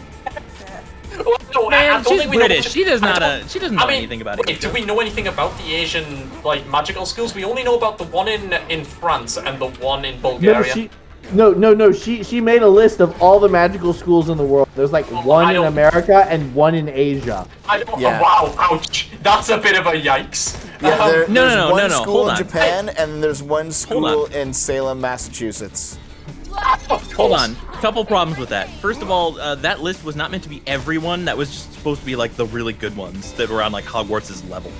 Well, no, I Man, don't she's think we know British. much- She does I not. don't- She doesn't know I mean, anything about wait, Asia. do we know anything about the Asian like magical schools? We only know about the one in France and the one in Bulgaria. No, she made a list of all the magical schools in the world. There's like one I in don't- America and one in Asia. I don't. Yeah. Wow, ouch! That's a bit of a yikes. Yeah, there's No, one no, school hold in on. Japan, and there's one school on. in Salem, Massachusetts. Hold on. Couple problems with that. First of all, that list was not meant to be everyone. That was just supposed to be like the really good ones that were on like Hogwarts' level.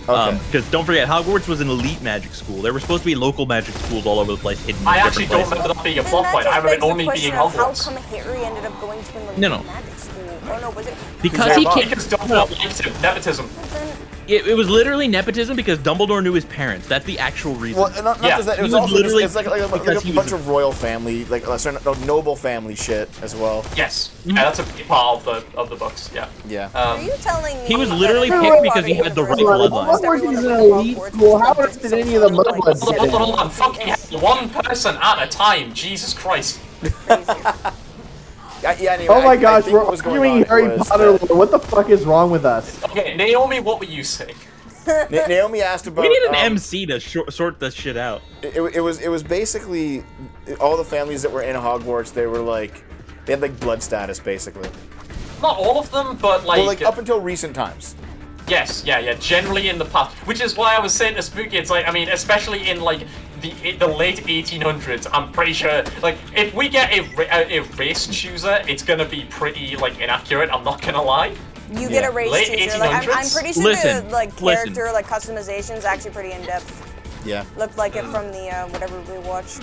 Okay. Because don't forget, Hogwarts was an elite magic school. There were supposed to be local magic schools all over the place, hidden I in actually different don't places. remember that being a Then plot that point. just I remember begs it the only question being of how Hogwarts. come Harry ended up going to an elite No. magic school? Oh no, was it? Because he can't. Because Dumbledore likes him. Nepotism. Then It was literally nepotism because Dumbledore knew his parents. That's the actual reason. Well, not Yeah. just that. It He was was also literally- it's like because a he bunch was- of royal family, like a certain noble family shit as well. Yes. Yeah, that's a big part of the books. Yeah. Yeah. are you telling me He was that literally in picked Harry because he Potter had the right universe, bloodline. almost Hogwarts everyone is that an went to elite Hogwarts school. was How just did some any of the sort of, mudbloods like, get in? Hold on. Fuck yeah. One person at a time. Jesus Christ. Yeah, anyway, Oh my I gosh, think we're what was going arguing on Harry was Potter. that What the fuck is wrong with us? Okay, Naomi, what were you saying? Naomi asked about. We need an MC to sort this shit out. It was basically all the families that were in Hogwarts. They had like blood status basically. Not all of them, but Well, like up until recent times. Yes, yeah. Generally in the past, which is why I was saying to Spooky, it's like, I mean, especially in like the late 1800s, I'm pretty sure, like, if we get a race chooser, it's gonna be pretty like inaccurate. I'm not gonna lie. You get a race Late chooser. Like, I'm 1800s? pretty sure Listen, the like listen. character like customization is actually pretty in depth. Yeah. Looked like it from the whatever we watched.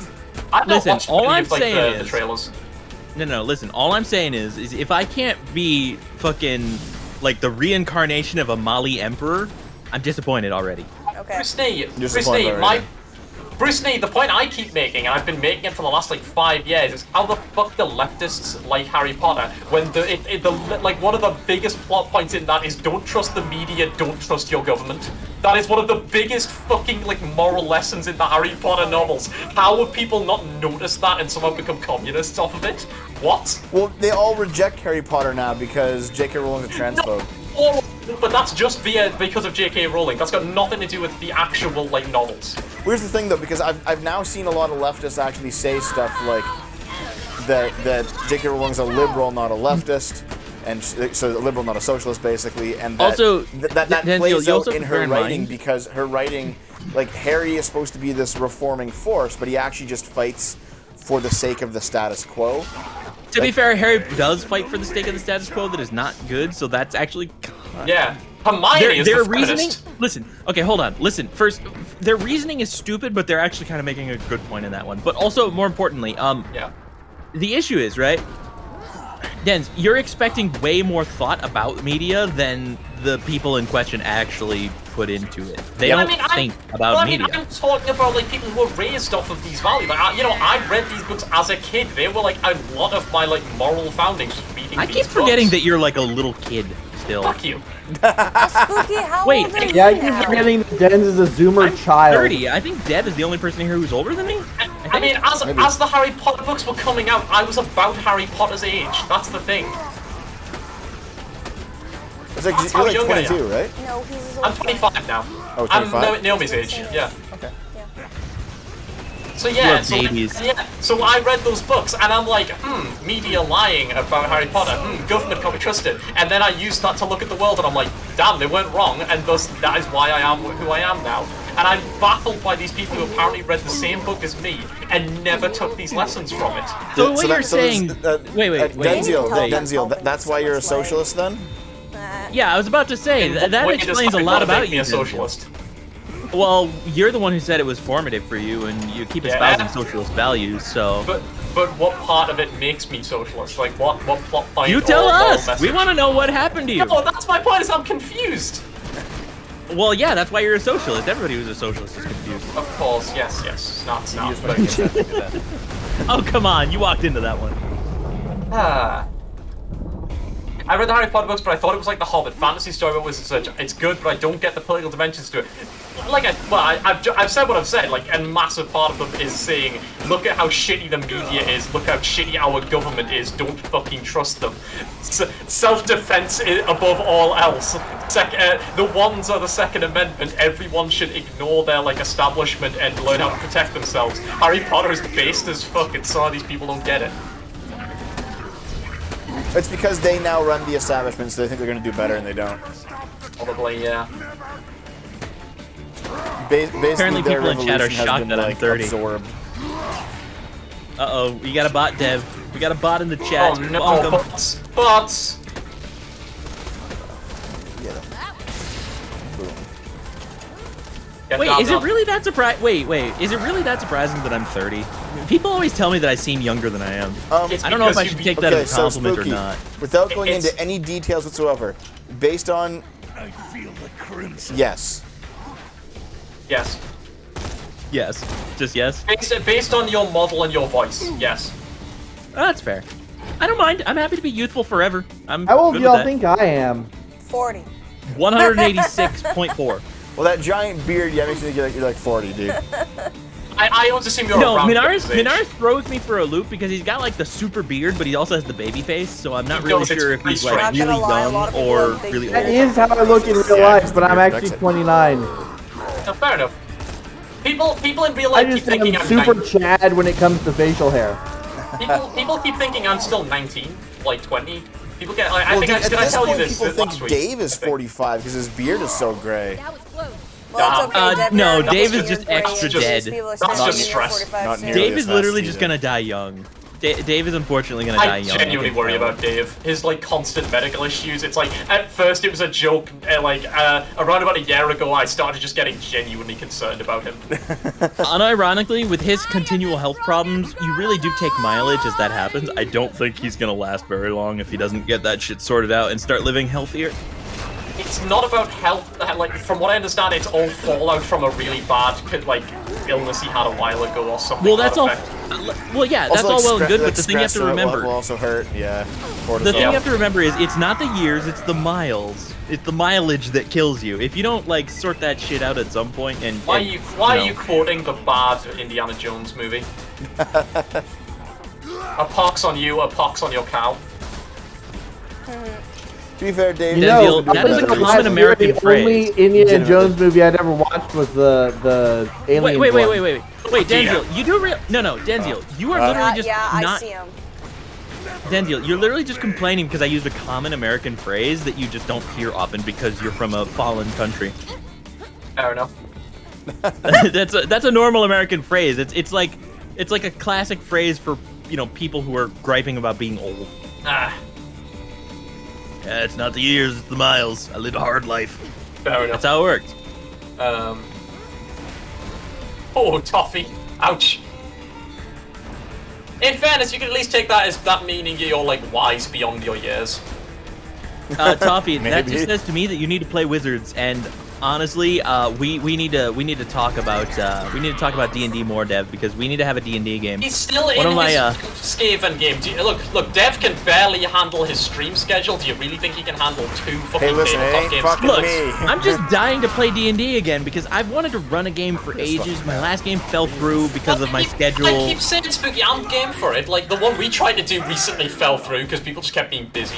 I've not Listen, watched all any I'm of, like, saying the is- trailers. No, listen. All I'm saying is if I can't be fucking like the reincarnation of a Mali emperor, I'm disappointed already. Okay. Bruce Lee, Disappointed Bruce Lee, the point I keep making, and I've been making it for the last like 5 years, is how the fuck the leftists like Harry Potter when like one of the biggest plot points in that is don't trust the media, don't trust your government. That is one of the biggest fucking like moral lessons in the Harry Potter novels. How have people not noticed that and somehow become communists off of it? What? Well, they all reject Harry Potter now because J.K. Rowling's a transphobe. All but that's just because of J.K. Rowling. That's got nothing to do with the actual like novels. Here's the thing, though, because I've now seen a lot of leftists actually say stuff like that J.K. Rowling's a liberal, not a leftist, and so a liberal, not a socialist, basically, and that Also, that Denzel, plays you out also in have to bear her in writing mind- because her writing, like Harry is supposed to be this reforming force, but he actually just fights for the sake of the status quo. To be fair, Harry does fight for the sake of the status quo that is not good, so that's actually Yeah. Hermione is their the reasoning. feminist. Listen, okay, hold on. Listen, first, their reasoning is stupid, but they're actually kind of making a good point in that one. But also, more importantly, Yeah. the issue is, right, Denz, you're expecting way more thought about media than the people in question actually put into it. They don't think about media. I'm talking about like people who were raised off of these values. Like, I read these books as a kid. They were like a lot of my like moral foundings was reading I these keep forgetting books. that you're like a little kid still. Fuck you. Spooky, how Wait, old are you Yeah, I keep now? forgetting that Denz is a Zoomer I'm child. 30. I think Deb is the only person here who's older than me. I mean, as the Harry Potter books were coming out, I was about Harry Potter's age. That's the thing. It's like That's you're how like young I 22, am. right? No, he's as old I'm as 25 now. Oh, I'm 25? Naomi's age. Yeah. Okay. So yeah, Love babies. so I read those books and I'm like, media lying about Harry Potter, government can't be trusted. And then I used that to look at the world and I'm like, damn, they went wrong, and thus that is why I am who I am now. And I'm baffled by these people who apparently read the same book as me and never took these lessons from it. So what you're there's, saying? Wait. Denzel, that's why you're a socialist then? Yeah, I was about to say In what that way does explains a Harry lot Potter about make me you. a socialist. Well, you're the one who said it was formative for you, and you keep espousing socialist values. So But what part of it makes me socialist? Like what plot point? you or tell moral us. message? We want to know what happened to you. No, that's my point. Is I'm confused. Well, yeah, that's why you're a socialist. Everybody who's a socialist is confused. Of course, yes. Snot. Oh, come on, you walked into that one. I read the Harry Potter books, but I thought it was like The Hobbit. Fantasy story was such. It's good, but I don't get the political dimensions to it. I've said what I've said. Like, and massive part of them is saying, look at how shitty the media is. Look how shitty our government is. Don't fucking trust them. Self-defense above all else. The ones are the Second Amendment. Everyone should ignore their like establishment and learn how to protect themselves. Harry Potter is based as fuck, and some of these people don't get it. It's because they now run the establishment, so they think they're going to do better, and they don't. Probably, yeah. Basically, Apparently their people in chat are revolution has shocked been, that I'm like, 30. absorbed. Uh-oh, we got a bot, Dev. We got a bot in the chat. Oh no, Welcome. bots! Get him. Boom. Get Wait, down, is it down. really that is it really that surprising that I'm 30? People always tell me that I seem younger than I am. It's I don't know if because I you should be- take that Okay, as a so compliment Spooky, or not. without going It's- into any details whatsoever, based on I feel the crimson. yes, Yes. Yes. Just yes? Based on your model and your voice, yes. Oh, that's fair. I don't mind. I'm happy to be youthful forever. I'm How old good do with y'all that. think I am? 40. 186.4. well, that giant beard, yeah, makes me think you're like 40, dude. I always assume you're No, around Minaris Chris' age. throws me for a loop because he's got like the super beard, but he also has the baby face, so I'm not He really does, it's sure if he's pretty like strange. really Not gonna lie, a young lot of people or don't think really that That old. is how I look in real Yeah, life, it's but the I'm beard actually protects it. 29. No, fair enough. People in real I life keep just think thinking I'm I'm super 19. Chad when it comes to facial hair. People keep thinking I'm still 19, like 20. People get. Like, Well, I think dude, I, at did I this tell you point, this people think last week? Dave is I think. 45 because his beard is so gray. Well, it's okay, Dev, no, you're Dave not is just your extra brain. dead. People are That's saying just you're stress. 45 Not soon. nearly Dave as is fast literally as just you gonna die young. Dave is unfortunately gonna die I young. genuinely can worry tell. about Dave. His like constant medical issues. It's like at first it was a joke. Around about a year ago, I started just getting genuinely concerned about him. Unironically, with his continual health problems, you really do take mileage as that happens. I don't think he's gonna last very long if he doesn't get that shit sorted out and start living healthier. It's not about health. Like from what I understand, it's all fallout from a really bad like illness he had a while ago or something. Well, to that that's all. effect. Well, yeah, that's Also, all like, well and good, like, but the thing you have to stress remember. will also hurt. Yeah. The thing Yeah. you have to remember is it's not the years, it's the miles. It's the mileage that kills you. If you don't like sort that shit out at some point and Why and, are know. you quoting the bad Indiana Jones movie? A pox on you, a pox on your cow. To be fair, Dave, You Denzel, know, that is a up until common last year, American the phrase. only Indiana Legitimately. Jones movie I'd ever watched was the Alien. Wait, one. Denzel, you do no, Denzel, you are literally just yeah, I not see him. Denzel, you're literally just complaining because I used a common American phrase that you just don't hear often because you're from a fallen country. Fair enough. that's a normal American phrase. It's like a classic phrase for, you know, people who are griping about being old. Ah, Yeah, it's not the years, it's the miles. I live a hard life. fair enough. That's how it works. Oh, toffee. Ouch. In fairness, you can at least take that as that meaning you're like wise beyond your years. Toffee, that Maybe. just says to me that you need to play Wizards, and honestly, we need to talk about D&D more, Dev, because we need to have a D&D game. He's still One in of my, his Skaven game. Look, Dev can barely handle his stream schedule. Do you really think he can handle two fucking Hey, listen, it tabletop ain't games? fucking Look, me. I'm just dying to play D&D again because I've wanted to run a game for ages. My last game fell through because of my I schedule. keep saying, Spooky, I'm game for it. Like, the one we tried to do recently fell through because people just kept being busy.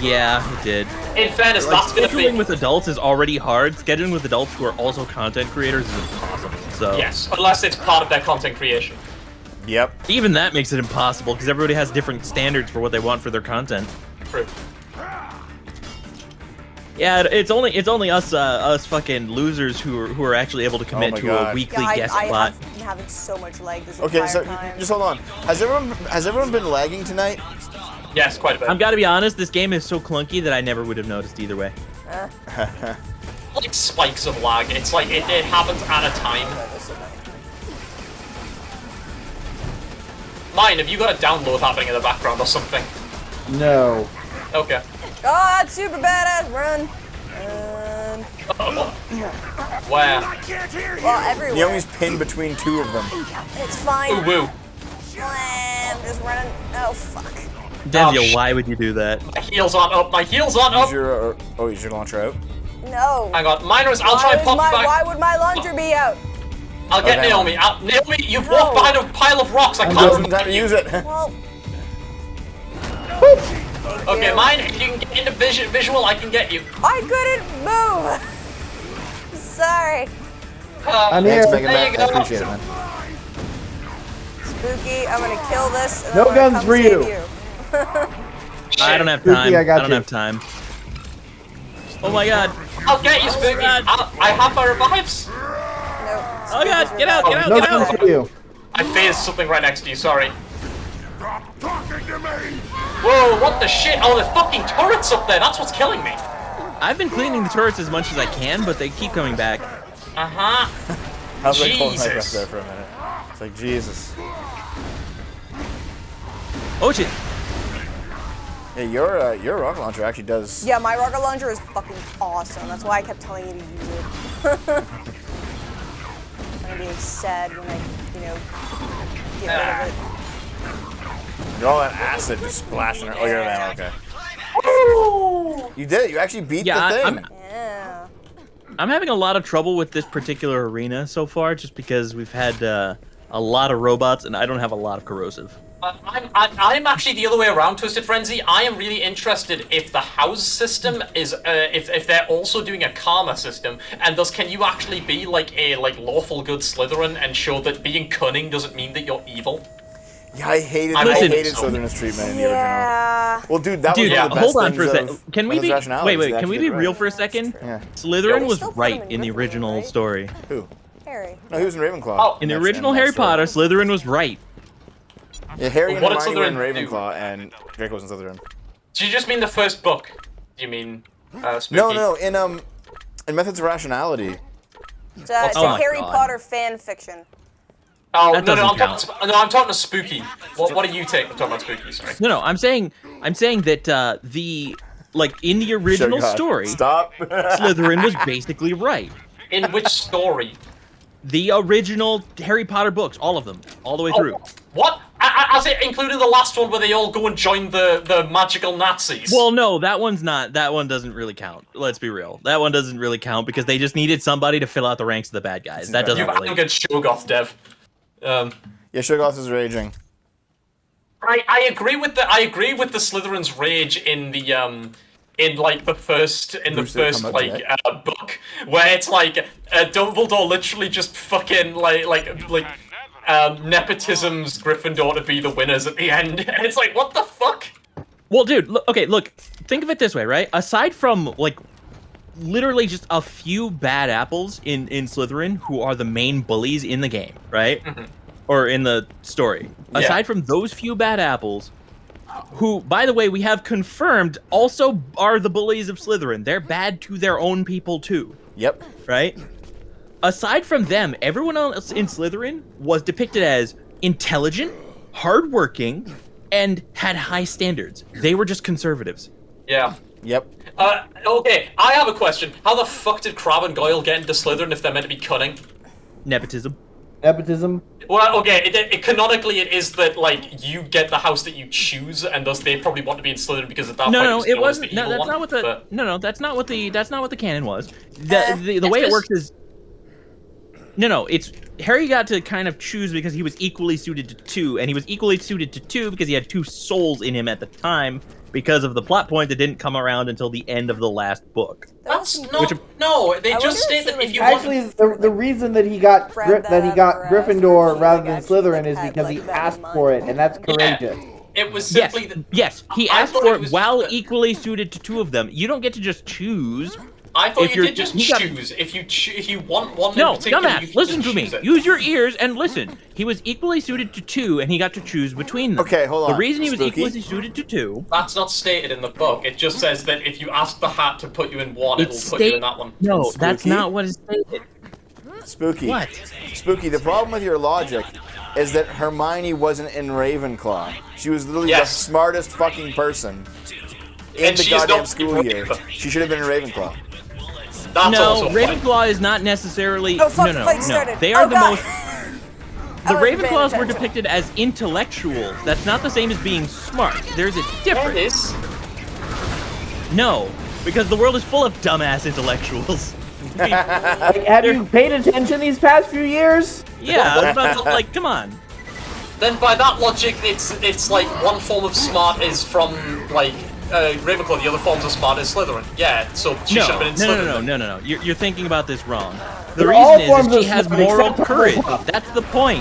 Yeah, it did. In fairness, Like, that's gonna scheduling be... with adults is already hard. Scheduling with adults who are also content creators is impossible. So Yes, unless it's part of their content creation. Yep. even that makes it impossible because everybody has different standards for what they want for their content. True. Yeah, it's only us fucking losers who are actually able to commit my to God. a weekly Yeah, guest I spot. have been having so much lag this Okay, entire so time. just hold on. Has everyone been lagging tonight? Yes, quite a bit. I'm gotta be honest, this game is so clunky that I never would have noticed either way. Like spikes of lag. It's like, it happens at a time. Mine, have you got a download happening in the background or something? No. Okay. Oh, it's super badass. Run. Where? Well, everywhere. Naomi's pinned between two of them. It's fine. Ooh, woo. I'm just running. Oh, fuck. Denzio, shit. why would you do that? My heels aren't up. My heels aren't Is up. your, is your launcher out? No. Hang on, miners, I'll try and pop you back. Why would my launcher be out? I'll get Okay. Naomi. Naomi, you've walked behind a pile of rocks. I It can't wasn't time to use it. Well, Okay, you. mine, if you can get into visual, I can get you. I couldn't move. Sorry. I'm Thanks, here. Megan. There you I go. appreciate it, man. Spooky, I'm gonna kill this. And No then I'm guns gonna for come you. save I don't have Spooky, time. I got don't you. have time. Oh my god. I'll get you, Spooky. God. I have my revives. No. Oh god, get out, get out, No get guns out. for you. I phased something right next to you, sorry. Stop talking to me! Whoa, what the shit? Oh, the fucking turret's up there. That's what's killing me. I've been cleaning the turrets as much as I can, but they keep coming back. Uh-huh. I was like holding my breath Jesus. there for a minute. It's like, Jesus. Oh shit. Yeah, your rocket launcher actually does. Yeah, my rocket launcher is fucking awesome. That's why I kept telling you to use it. I'm gonna be sad when I, get rid of it. You're all that acid just splashing. Oh, you're there. Okay. You did it. You actually beat Yeah, the thing. Yeah. I'm having a lot of trouble with this particular arena so far, just because we've had a lot of robots and I don't have a lot of corrosive. I'm actually the other way around, Twisted Frenzy. I am really interested if the house system is, if they're also doing a karma system, and thus can you actually be like a lawful good Slytherin and show that being cunning doesn't mean that you're evil? Yeah, I hated Listen. Slytherin's treatment in the original. Yeah. Well, dude, that Dude, was one of the best hold on for a things second. of Can we be rationality, wait, is wait? they Can we actually be did it real right. for a second? Yeah. Slytherin They was still put him right in in the Gryffindor, original right? story. Who? Harry. No, he was in Ravenclaw. Oh. In the Next- original in Harry that story. Potter, Slytherin was right. Yeah, Harry and What did Hermione were in Slytherin do? Ravenclaw, and Draco was in Slytherin. Do you just mean the first book? Do you mean Spooky? No, in Methods of Rationality. It's Oh a my Harry God. Potter fan fiction. Oh, That no, doesn't I'm count. talking, I'm talking to Spooky. What do you take? I'm talking about Spooky, sorry. No, I'm saying that the in the original Sugar. story, Stop. Slytherin was basically right. In which story? The original Harry Potter books, all of them, all the way through. What? As it included the last one where they all go and join the magical Nazis? Well, no, that one's not. That one doesn't really count. Let's be real. That one doesn't really count because they just needed somebody to fill out the ranks of the bad guys. That doesn't you really. fucking Shoggoth, Dev. Yeah, Sugarloaf is raging. I agree with the Slytherin's rage in the first Bruce did come out today. book where it's like Dumbledore literally just fucking nepotism's Gryffindor to be the winners at the end, and it's like, what the fuck? Well, dude, look. Think of it this way, right? Aside from literally just a few bad apples in Slytherin who are the main bullies in the game, right? Or in the story. Yeah. Aside from those few bad apples, who, by the way, we have confirmed also are the bullies of Slytherin. They're bad to their own people too, Yep. right? Aside from them, everyone else in Slytherin was depicted as intelligent, hardworking, and had high standards. They were just conservatives. Yeah. Yep. Okay, I have a question. How the fuck did Crabbe and Goyle get into Slytherin if they're meant to be cunning? Nepotism. Nepotism. Well, okay, canonically it is that, you get the house that you choose, and thus they probably want to be in Slytherin because at that point No, it was wasn't. the No, evil that's one, not what the. but- No, that's not what the canon was. The way it Yes, works is. No, it's Harry got to kind of choose because he was equally suited to two, and he was equally suited to two because he had two souls in him at the time because of the plot point that didn't come around until the end of the last book. That's not. No, they I just wonder state if that she if you was want. The reason that he got Grabbed that he that got up her ass, Gryffindor or she, rather like, than actually, Slytherin like, is had, because like, he that asked money. for it, and that's courageous. It was Yes, simply. that- yes, he I asked thought for it it was while just- equally suited to two of them. You don't get to just choose. I thought if you you're- did just he got- choose. If you want one No, in particular, you dumbass, can listen just to me. choose it. Use your ears and listen. He was equally suited to two, and he got to choose between them. Okay, hold The on. reason he was Spooky? equally suited to two. That's not stated in the book. It just says that if you ask the hat to put you in one, it will It's put you in stated. that one. No, that's Spooky? not what is stated. Spooky. What? Spooky, the problem with your logic is that Hermione wasn't in Ravenclaw. She was literally Yes. the smartest fucking person in And the she is goddamn not school year. Ravenclaw. She should have been in Ravenclaw. That's No, also fine. Ravenclaw is not necessarily. Oh, fuck, the no. fight started. They are Oh, the God. most. I The wasn't paying Ravenclaws were attention. depicted as intellectuals. That's not the same as being smart. There's a There it difference. is. No, because the world is full of dumbass intellectuals. Like, have you paid attention these past few years? Yeah, I was about to, like, come on. Then by that logic, it's like one form of smart is from like Ravenclaw, the other forms of smart is Slytherin. Yeah, so she should have been in Slytherin. No. You're thinking about this wrong. The They're all reason forms is of she has smart moral except courage. Hufflepuff. That's the point.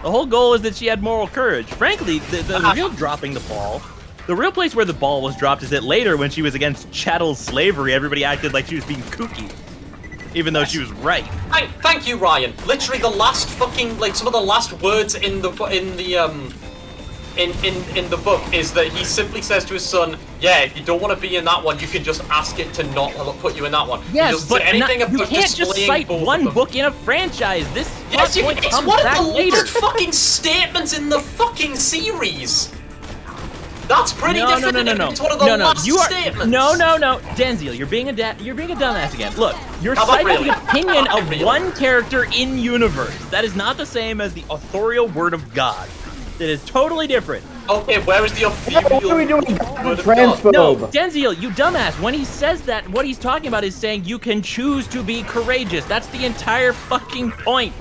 The whole goal is that she had moral courage. Frankly, the real dropping the ball, the real place where the ball was dropped is that later when she was against chattel slavery, everybody acted like she was being kooky. Even though she was right. Thank you, Ryan. Literally, the last fucking like some of the last words in the book is that he simply says to his son, "Yeah, if you don't want to be in that one, you can just ask it to not put you in that one." Yes, but you can't just cite one book in a franchise. This Yes, you, point it's comes one back of the later. last fucking statements in the fucking series. That's pretty different. No. It's one of the last statements. No. Denziel, you're being a dumbass again. Look, you're How about citing really? the opinion How about of really? one character in universe. That is not the same as the authorial word of God. That is totally different. Okay, where is the What are we doing? word of Transphobe. No, Denziel, you dumbass. When he says that, what he's talking about is saying you can choose to be courageous. That's the entire fucking point.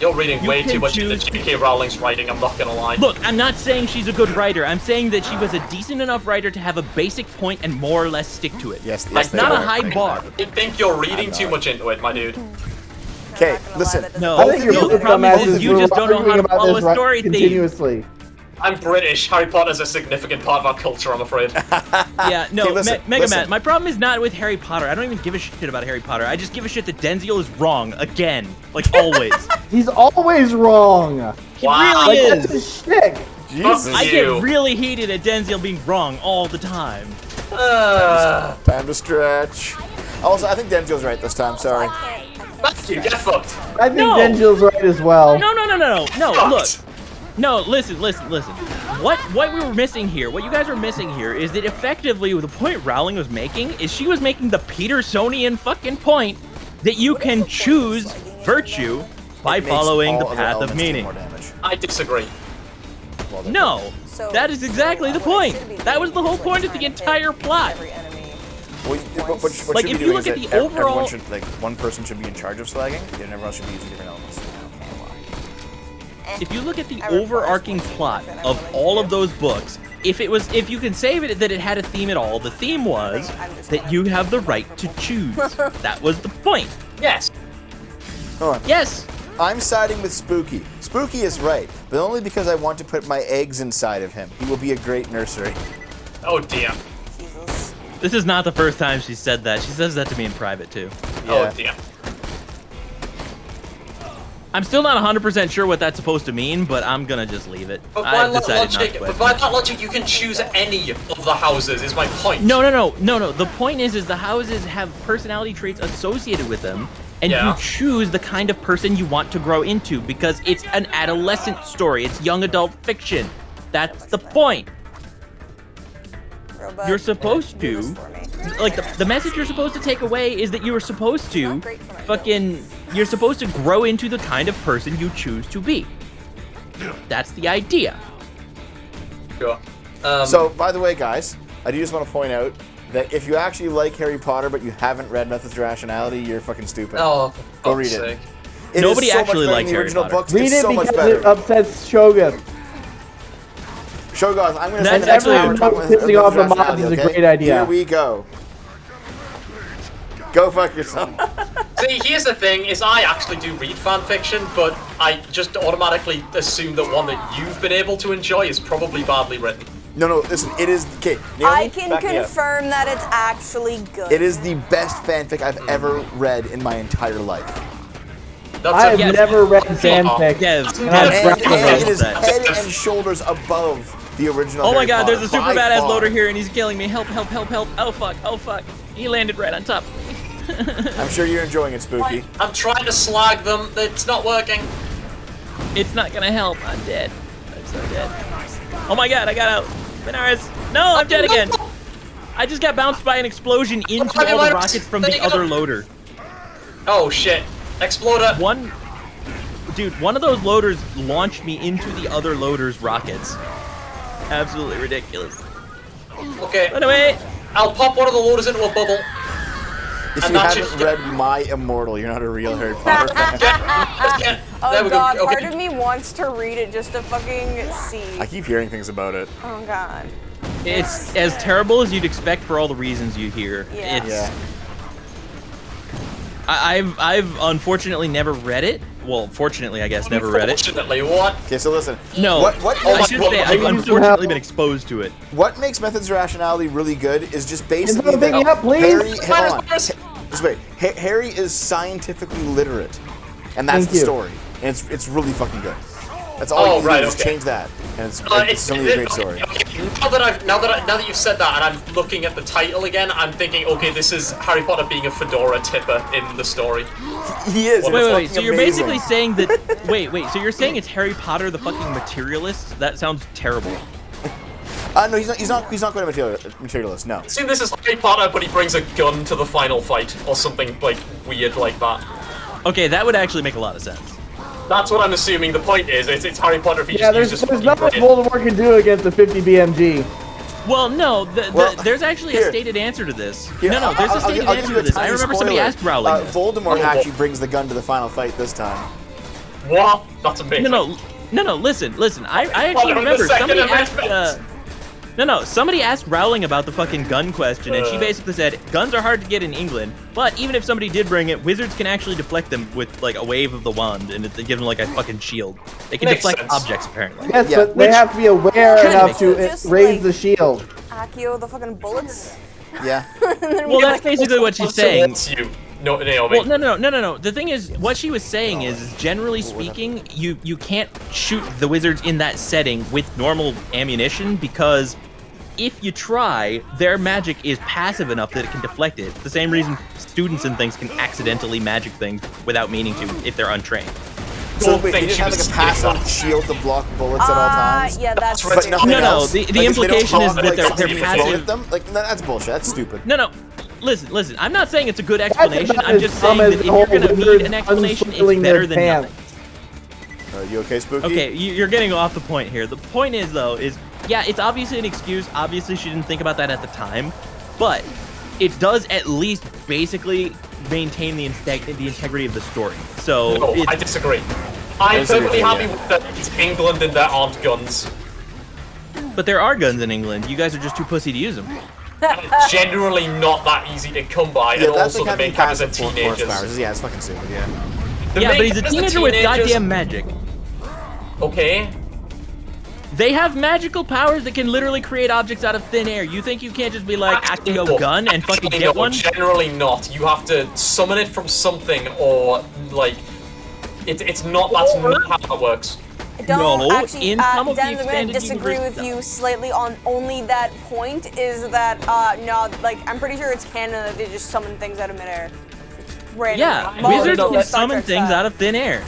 You're reading You way can too much into choose- J.K. Rowling's writing, I'm not gonna lie. Look, I'm not saying she's a good writer. I'm saying that she was a decent enough writer to have a basic point and more or less stick to it. Yes, That's they not a are. high bar. I think you're reading too much into it, my dude. Okay, listen. No, I think you're no, both the problem dumbasses is you who just are don't know how arguing to about follow this a story theme. continuously. I'm British. Harry Potter's a significant part of our culture, I'm afraid. Yeah, no, Okay, listen, Mega listen. Man, my problem is not with Harry Potter. I don't even give a shit about Harry Potter. I just give a shit that Denziel is wrong, again. Like, always. He's always wrong. He Wow. really That's is. his shtick. Jesus. I You. get really heated at Denziel being wrong all the time. Time to stretch. Also, I think Denzel's right this time. Sorry. Thank you, get fucked. I think No. Denzel's right as well. No, Fucked. look. No, listen. What we were missing here, what you guys are missing here is that effectively the point Rowling was making is she was making the Petersonian fucking point that you can choose virtue by Makes following the all other path of elements do meaning. more damage. I disagree. Well, they're- No, So- that is exactly the point. That was the whole point of the entire plot. Well, what Like, should if be you doing look is at that the overall- everyone should, like, one person should be in charge of slagging, and everyone else should be using different elements. If you look at the overarching plot of all of those books, if you can say that it had a theme at all, the theme was that you have the right to choose. That was the point. Yes. Hold on. Yes. I'm siding with Spooky. Spooky is right, but only because I want to put my eggs inside of him. He will be a great nursery. Oh dear. Jesus. This is not the first time she said that. She says that to me in private too. Oh dear. I'm still not 100% sure what that's supposed to mean, but I'm gonna just leave it. But I've decided not to by that logic, you can choose any of the houses, is my point. No. The point is the houses have personality traits associated with them, and Yeah. you choose the kind of person you want to grow into because it's an adolescent story. It's young adult fiction. That's the point. Robot, You're supposed do this to, for me. like, the message you're supposed to take away is that you are supposed to you're supposed to grow into the kind of person you choose to be. That's the idea. Sure. So, by the way, guys, I do just want to point out that if you actually like Harry Potter but you haven't read Methods to Rationality, you're fucking stupid. Oh, Go for read fuck's it. sake. It is Nobody so much actually better than likes the Harry original Potter. books. Read It's it so much because better. it upsets Shogun. Shogun, I'm going to That's spend an actually- hour talking about pissing off the Methods to mods is a Rationality, great idea. Here we go. Go fuck yourself. See, here's the thing: is I actually do read fan fiction, but I just automatically assume that one that you've been able to enjoy is probably badly written. No, listen, it is... Okay, Naomi, I can back me up. confirm that it's actually good. It is the best fanfic I've ever read in my entire life. That's I have a, never read Oh, fanfic. Yes. And I've And- read And it is that. head and shoulders above the original Oh my Harry god, Potter, there's a super by badass far. loader here and he's killing me. Help. Oh fuck. He landed right on top. I'm sure you're enjoying it, Spooky. I'm trying to slag them. It's not working. It's not gonna help. I'm dead. I'm so dead. Oh my god, I got out. Benares. No, I'm dead again. I just got bounced by an explosion into all the rockets from the other loader. Oh shit! Exploder. One of those loaders launched me into the other loader's rockets. Absolutely ridiculous. Okay. Run away! I'll pop one of the loaders into a bubble. If And you that haven't should- read My Immortal, you're not a real Harry Potter fan. Yeah, Oh there we go. god, Okay. part of me wants to read it just to fucking see. I keep hearing things about it. Oh god. It's as terrible as you'd expect for all the reasons you hear. Yeah. It's, Yeah. I've unfortunately never read it. Well, fortunately, I guess, never read it. Unfortunately, what? Okay, so listen. No, What Oh I my should God. say I've You have- unfortunately been exposed to it. What makes Methods of Rationality really good is just basically Is that picking that up, please? Harry, Virus, hold on. virus. Just wait. Harry is scientifically literate, and that's Thank the you. story, and it's really fucking good. That's all Oh, you do right, is okay. change that, and it's It's only a great story. Okay, now that you've said that, and I'm looking at the title again, I'm thinking, okay, this is Harry Potter being a fedora tipper in the story. He is. and it's Wait. fucking So you're amazing. basically saying that? Wait. So you're saying it's Harry Potter, the fucking materialist? That sounds terrible. No, he's not quite a materialist. No. See, this is Harry Potter, but he brings a gun to the final fight, or something like weird like that. Okay, that would actually make a lot of sense. That's what I'm assuming the point is. It's Harry Potter if he Yeah, just there's uses fucking nothing brain. Voldemort can do against a 50 BMG. Well, no, Well, there's actually here. a stated answer to this. Here, No, there's a stated I'll give answer you to a this. I tiny remember somebody spoiler. asked Rowling this. Voldemort Oh. actually brings the gun to the final fight this time. What? That's amazing. No, listen. I actually Well, the remember Second somebody asked. Amendment. Somebody asked Rowling about the fucking gun question, and she Uh. basically said guns are hard to get in England, but even if somebody did bring it, wizards can actually deflect them with like a wave of the wand, and they give them like a fucking shield. They can Makes deflect sense. objects apparently. Yes, Yeah, but they which have to be aware kinda enough makes to sense. raise Just the shield. Accio the fucking bullets. Yeah. Well, that's basically what she's saying. Towards you. No, Naomi. Well, no. The thing is, what she was saying is, generally speaking, you can't shoot the wizards in that setting with normal ammunition because if you try, their magic is passive enough that it can deflect it. It's the same reason students and things can accidentally magic things without meaning to if they're untrained. So Don't wait, they think just she have like was a saying passive that. shield to block bullets at all times. Yeah, that's But stupid. nothing No, else? the Like, if they don't implication is pop, that like, they're something passive. with them? Like that's bullshit. That's stupid. No. Listen. I'm not saying it's a good explanation. about I'm as just dumb saying as that if the whole you're gonna need wizards an explanation, it's unsoiling better their than pants. nothing. Are you okay, Spooky? Okay, you're getting off the point here. The point is, though, yeah, it's obviously an excuse. Obviously, she didn't think about that at the time, but it does at least basically maintain the integrity of the story. So No, it's, I disagree. I'm disagree, perfectly yeah. happy with that it's England and there aren't guns. but there are guns in England. You guys are just too pussy to use them. Generally not that easy to come by, Yeah, and that's also like the having main characters are passive force teenagers. powers. Yeah, it's fucking stupid. Yeah. The Yeah, main but he's a characters are teenager with teenagers. goddamn magic. Okay. They have magical powers that can literally create objects out of thin air. You think you can't just be like, acting a gun and fucking Actually, get no, one? Generally not. You have to summon it from something, or like, it's not. That's not how that works. Don't No, actually, in some of the Denz, I'm gonna expanded disagree universe with you slightly on only that point. Is that no? Like, I'm pretty sure it's canon that they just summon things out of midair. Randomly. Yeah, Well, wizards no, can that's Star summon Trek things style. out of thin air.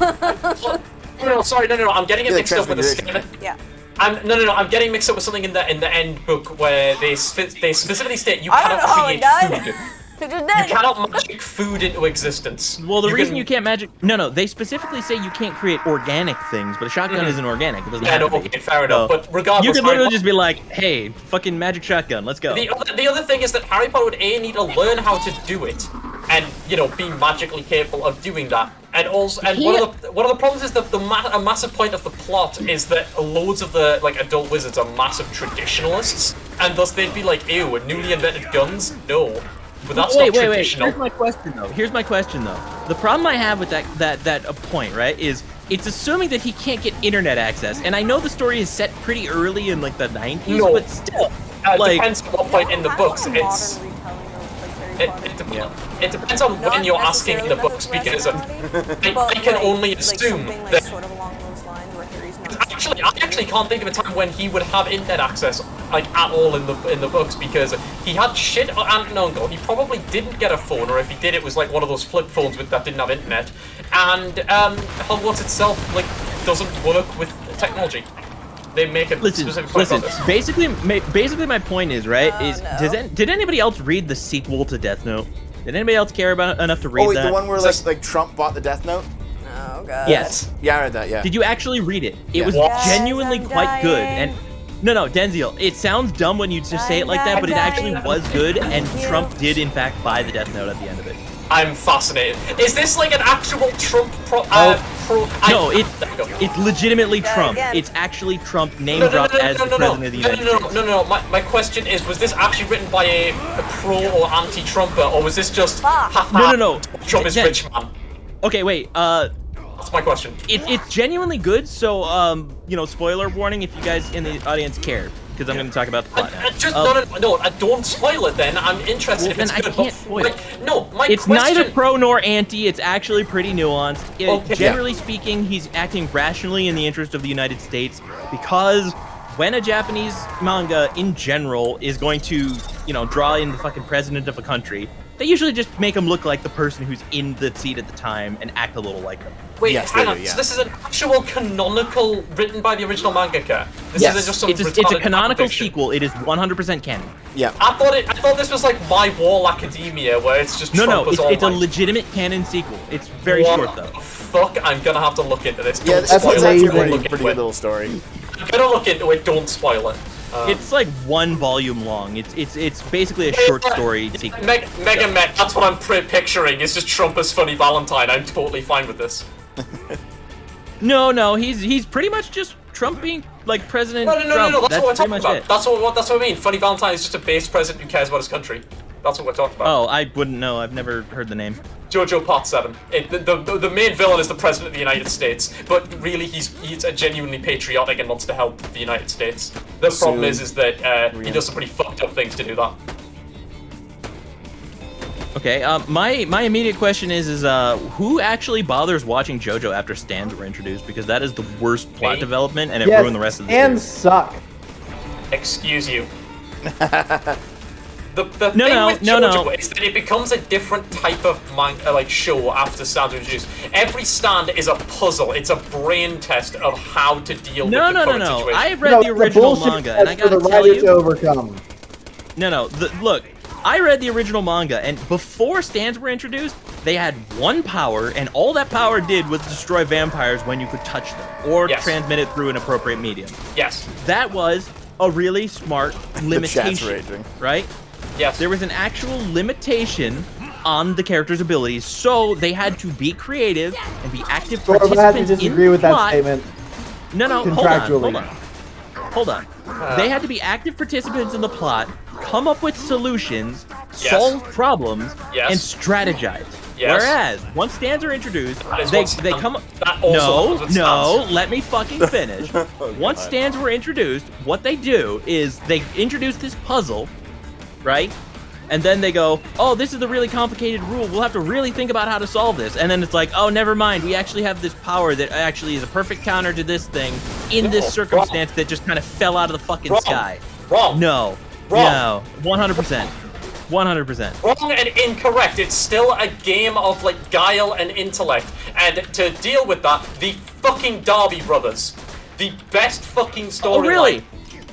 No, sorry, no. I'm getting it Yeah, mixed up with the transfiguration. skin. Yeah. No. I'm getting mixed up with something in the end book where they specifically state you I don't know cannot how he create died. food. It just You did. cannot magic food into existence. Well, the reason can- you can't magic... No, they specifically say you can't create organic things, but a shotgun isn't organic. It doesn't Yeah, have no, to be. okay, fair enough. So, But regardless, you could Harry literally Potter- just be like, hey, fucking magic shotgun, let's go. The other thing is that Harry Potter would need to learn how to do it, and be magically capable of doing that. And also, and one of the problems is that a massive point of the plot is that loads of the adult wizards are massive traditionalists, and thus they'd be like, ew, newly invented guns? No, but that's not Wait. traditional. Here's my question though. The problem I have with that point, right, is it's assuming that he can't get internet access. And I know the story is set pretty early in like the 90s, No. but still, It like, depends on what point in the books. Modern It's retelling of, like, Harry Potter. it depends on when Not you're asking in the necessarily books, because Method's I can like, only like assume something like that. sort of along those lines where Harry's not. I actually can't think of a time when he would have internet access at all in the books, because he had shit and no, he probably didn't get a phone, or if he did, it was like one of those flip phones that didn't have internet, and Hogwarts itself doesn't work with technology. They make a specific point listen. about this. Basically, my point is right. no. Did anybody else read the sequel to Death Note? Did anybody else care about enough to read Oh wait, that? the one where like Trump bought the Death Note. Oh god. Yes. Yeah, I read that. Yeah. Did you actually read it? It Yeah. was Yes. genuinely I'm quite good, and dying. No, Denziel, it sounds dumb when you just say it like that, but it actually was good, and Trump did, in fact, buy the Death Note at the end of it. I'm fascinated. Is this like an actual Trump No, it's legitimately Trump. again. It's actually Trump name-dropped as the President of the United States. No. My question is, was this actually written by a pro or anti-Trumper, or was this just, haha, No. Trump is rich man? Okay, wait, That's my question. it's genuinely good, so, spoiler warning if you guys in the audience care, because I'm going to talk about the plot now. No, don't spoil it then. I'm interested if Well, it's then good. I can't spoil it. It's Neither pro nor anti, it's actually pretty nuanced. Okay. Generally speaking, he's acting rationally in the interest of the United States, because when a Japanese manga, in general, is going to, draw in the fucking president of a country, they usually just make him look like the person who's in the seat at the time and act a little like them. Wait, Yes, hang they on. do, yeah. So this is an actual canonical written by the original mangaka? This Yes, isn't just some it's a retarded canonical fanfiction? sequel. It is 100% canon. Yeah. I thought this was like My Wall Academia, where it's just No, Trump as all it's a like, legitimate canon sequel. It's very what short, though. the fuck? I'm gonna have to look into this. Yeah, Don't that's That's spoil it. actually a amazing. Look pretty into good it. little story. I'm gonna look into it. Don't spoil it. It's like 1 volume long. It's basically a short story sequel. Mega Mech, that's what I'm picturing. It's just Trump as Funny Valentine. I'm totally fine with this. No, he's pretty much just Trump being like President No, Trump. that's what we're pretty talking much about. it. That's what I mean. Funny Valentine is just a base president who cares about his country. That's what we're talking about. Oh, I wouldn't know. I've never heard the name. Jojo Part 7. The main villain is the President of the United States, but really he's a genuinely patriotic and wants to help the United States. The problem is that he does some pretty fucked up things to do that. Okay, my immediate question is who actually bothers watching JoJo after stands were introduced? Because that is the worst plot Me? development, and it Yes, ruined the rest of the and series. suck. Excuse you. The thing No, with no, JoJo no. is that it becomes a different type of show after stands are introduced. Every stand is a puzzle. It's a brain test of how to deal with the current situation. I've read No, the it's a original bullshit manga, and I test for gotta the tell writer to you. overcome. No, look. I read the original manga, and before stands were introduced, they had one power, and all that power did was destroy vampires when you could touch them, or Yes. transmit it through an appropriate medium. Yes. That was a really smart The chat's limitation, raging. right? Yes. There was an actual limitation on the character's abilities, so they had to be creative and be active Or if I have to participants in disagree the with that plot. statement. No, hold contractually. on. They had to be active participants in the plot, come up with solutions, Yes. solve problems, Yes. and strategize. Yes. Whereas, once stands are introduced, is they what come... that also happens with stands. let me fucking finish. Once stands were introduced, what they do is they introduce this puzzle, right? And then they go, oh, this is a really complicated rule. We'll have to really think about how to solve this. And then it's like, oh, never mind. We actually have this power that actually is a perfect counter to this thing in this circumstance that just kind of fell out of the fucking Wrong. sky. Wrong. No. Wrong. No. 100%. 100%. Wrong and incorrect. It's still a game of like guile and intellect. And to deal with that, the fucking Darby brothers, the best fucking story. Oh, really?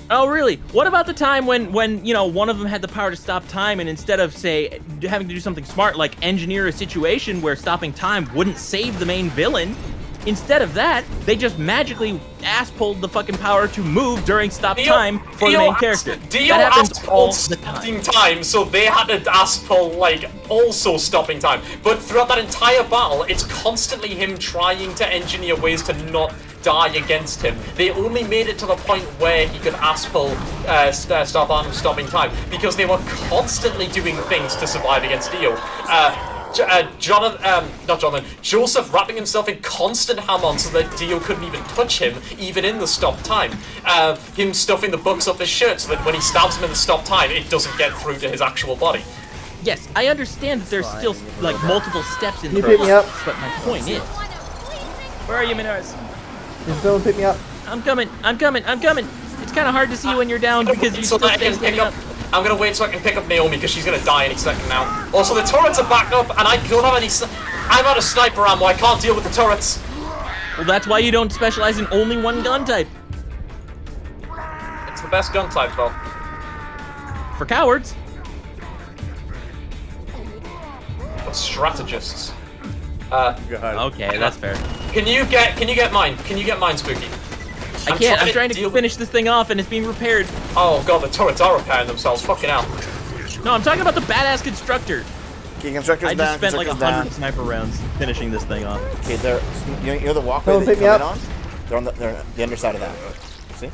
Oh, really? What about the time when one of them had the power to stop time, and instead of, say, having to do something smart, like engineer a situation where stopping time wouldn't save the main villain, instead of that, they just magically ass-pulled the fucking power to move during stop time for the main character. Dio That happens all ass-pulled the time. stopping time, so they had to ass-pull, like, also stopping time. But throughout that entire battle, it's constantly him trying to engineer ways to not die against him. They only made it to the point where he could ass-pull stopping time, because they were constantly doing things to survive against Dio. Joseph wrapping himself in constant ham-on so that Dio couldn't even touch him, even in the stop time. Him stuffing the books up his shirt so that when he stabs him in the stop time, it doesn't get through to his actual body. Yes, I understand that there's still, like, multiple steps in Can you the pick me up? but my point is... Where are you, Minars? Can someone pick me up? I'm coming. It's kind of hard to see when you're down because you So still that I can standing pick up. I'm gonna wait so I can pick up Naomi because she's gonna die any second now. Also, the turrets are backed up, and I don't have any. I'm out of sniper ammo. I can't deal with the turrets. Well, that's why you don't specialize in only one gun type. It's the best gun type, though. For cowards. But strategists. Okay, that's fair. Can you get mine? Can you get mine, Spooky? I can't. I'm trying deal to with- finish this thing off, and it's being repaired. Oh god, the turrets are repairing themselves. Fucking hell. No, I'm talking about the badass constructor. Okay, constructor's I down. just spent like constructor's 100 sniper rounds finishing this thing off. Okay, they're you know the walkway Someone that you pick me come in up. on? They're on the underside of that. See?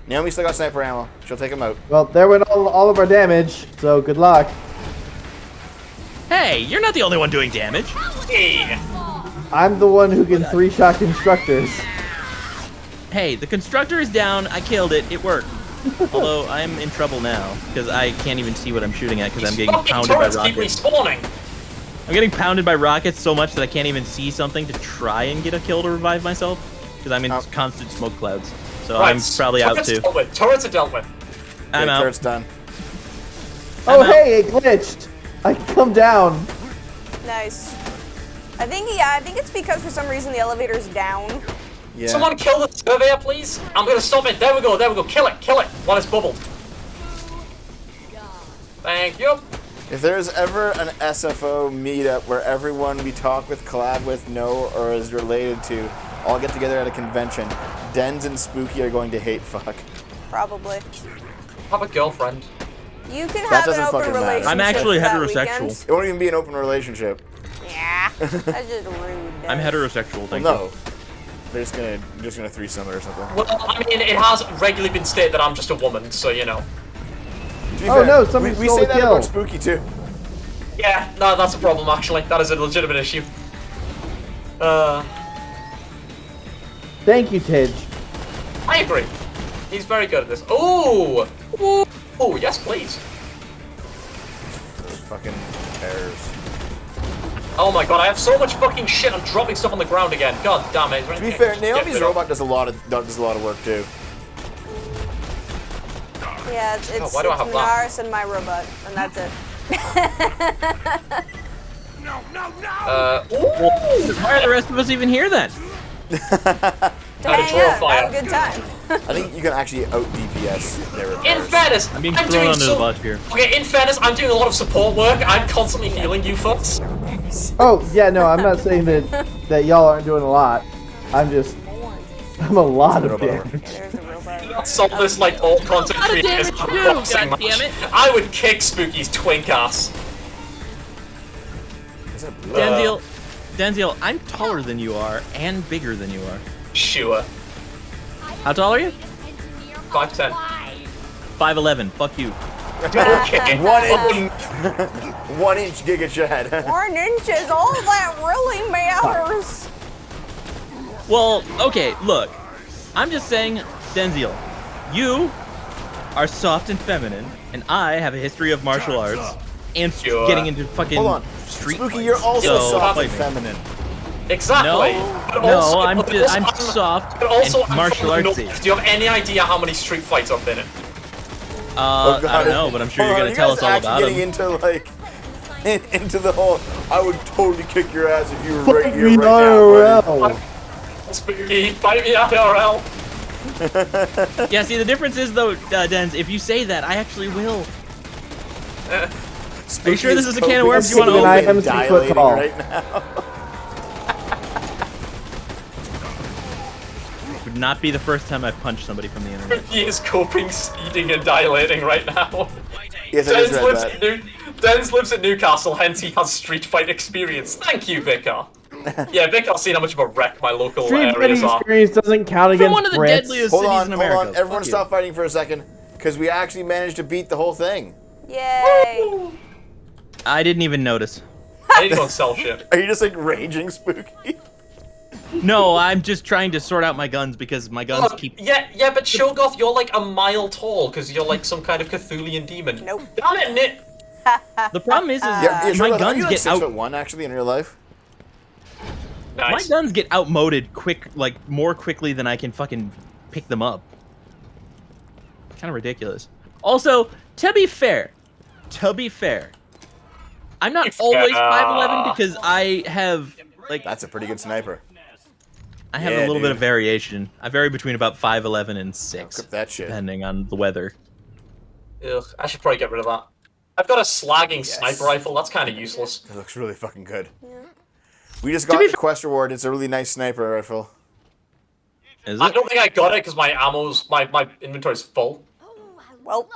Naomi still got sniper ammo. She'll take them out. Well, there went all of our damage, so good luck. Hey, you're not the only one doing damage. Hey. I'm the one who can 3-shot constructors. Hey, the constructor is down. I killed it. It worked. Although I'm in trouble now because I can't even see what I'm shooting at because I'm getting Fucking pounded by turrets keep rockets. respawning. I'm getting pounded by rockets so much that I can't even see something to try and get a kill to revive myself because I'm in constant smoke clouds. So Right, I'm probably out turrets too. dealt with. Turrets are dealt with. I'm Okay, out. turret's done. Oh, I'm out. hey, it glitched. I can come down. Nice. I think it's because for some reason the elevator's down. Yeah. Someone kill the surveyor, please. I'm gonna stop it. There we go. There we go. Kill it. Kill it. While it's bubbled. Thank you. If there's ever an SFO meetup where everyone we talk with, collab with, know, or is related to all get together at a convention, Dens and Spooky are going to hate fuck. Probably. Have a girlfriend. You can That have an doesn't open fucking matter. relationship. I'm actually that heterosexual. weekend. It won't even be an open relationship. Yeah. That's just rude. I'm heterosexual. Thank No. They're just gonna threesome it or something. Well, I mean, it has regularly been stated that I'm just a woman, so you know. To be Oh, fair, no, somebody we stole say the that kill. about Spooky too. Yeah, no, that's a problem actually. That is a legitimate issue. Thank you, Tidge. I agree. He's very good at this. Ooh! Ooh! Ooh, yes, please. Those fucking terrors. Oh my god, I have so much fucking shit. I'm dropping stuff on the ground again. God damn it. Is there To be anything I fair, can just get Naomi's rid of? robot does a lot of work too. Yeah, it's why do I have that? Minaris and my robot, and that's it. No, no, no! Ooh! Why are the rest of us even here then? To Had a hang draw out, fire. have a good time. I think you can actually out DPS their repairs. In fairness, I'm being I'm thrown doing under the bus here. Okay, in fairness, I'm doing a lot of support work. I'm constantly healing you fucks. Oh, yeah, no, I'm not saying that y'all aren't doing a lot. I'm a lot of damage. There's a robot. Solve this like all content creators damage too, unboxing match. goddammit. I would kick Spooky's twink ass. Is it blue? Denziel, I'm taller than you are and bigger than you are. Sure. How tall are you? 5'10". 5'11". Fuck you. Okay. 1 inch Giga Chad. 1 inch is all that really matters. Well, okay, look. I'm just saying, Denziel, you are soft and feminine, and I have a history of martial arts and Sure. getting into fucking Hold on. street Spooky, fights. you're also So, soft fight and me. feminine. Exactly. But No, also- I'm but just, also I'm soft But also, and I'm martial fucking artsy. nuts. Do you have any idea how many street fights I've been in? Oh, I don't know, but I'm sure you're gonna tell us all about getting them. into like into the whole. I would totally kick your ass if you were right Fight here me right now. buddy. IRL. Spooky, fight me IRL. Yeah, see, the difference is, though, Denz, if you say that, I actually will. Spooky Are you sure this is a can of coping worms you wanna and open? I am 6 dilating foot tall. right now. Would not be the first time I've punched somebody from the internet. He is coping, speeding, and dilating right now. Yes, I just read that. Dens lives in Newcastle, hence he has street fight experience. Thank you, Vicar. Yeah, Vicar's seen how much of a wreck my local Street areas fighting are. experience doesn't count From against one of the Brits. deadliest Hold cities on, in hold America. on. Everyone Fuck you. stop fighting for a second. Because we actually managed to beat the whole thing. Yay. I didn't even notice. I need to go and sell shit. Are you just like raging, Spooky? No, I'm just trying to sort out my guns because my guns Look, keep... yeah, but Shogoth, you're like a mile tall because you're like some kind of Cthulian demon. Nope. Damn it, Nit. The problem is Yeah, my sure, guns you like get out... 6'1" actually in real life. My Nice. guns get outmoded more quickly than I can fucking pick them up. Kind of ridiculous. Also, to be fair, I'm not always 5'11" because I have like That's a pretty good sniper. I have Yeah, a little bit dude. of variation. I vary between about 5'11" and 6, Clip that shit. depending on the weather. Ugh, I should probably get rid of that. I've got a slagging sniper rifle. That's kind of useless. It looks really fucking good. We just got be the quest reward. It's a really nice sniper rifle. Is I it? don't think I got it because my inventory's full. Well,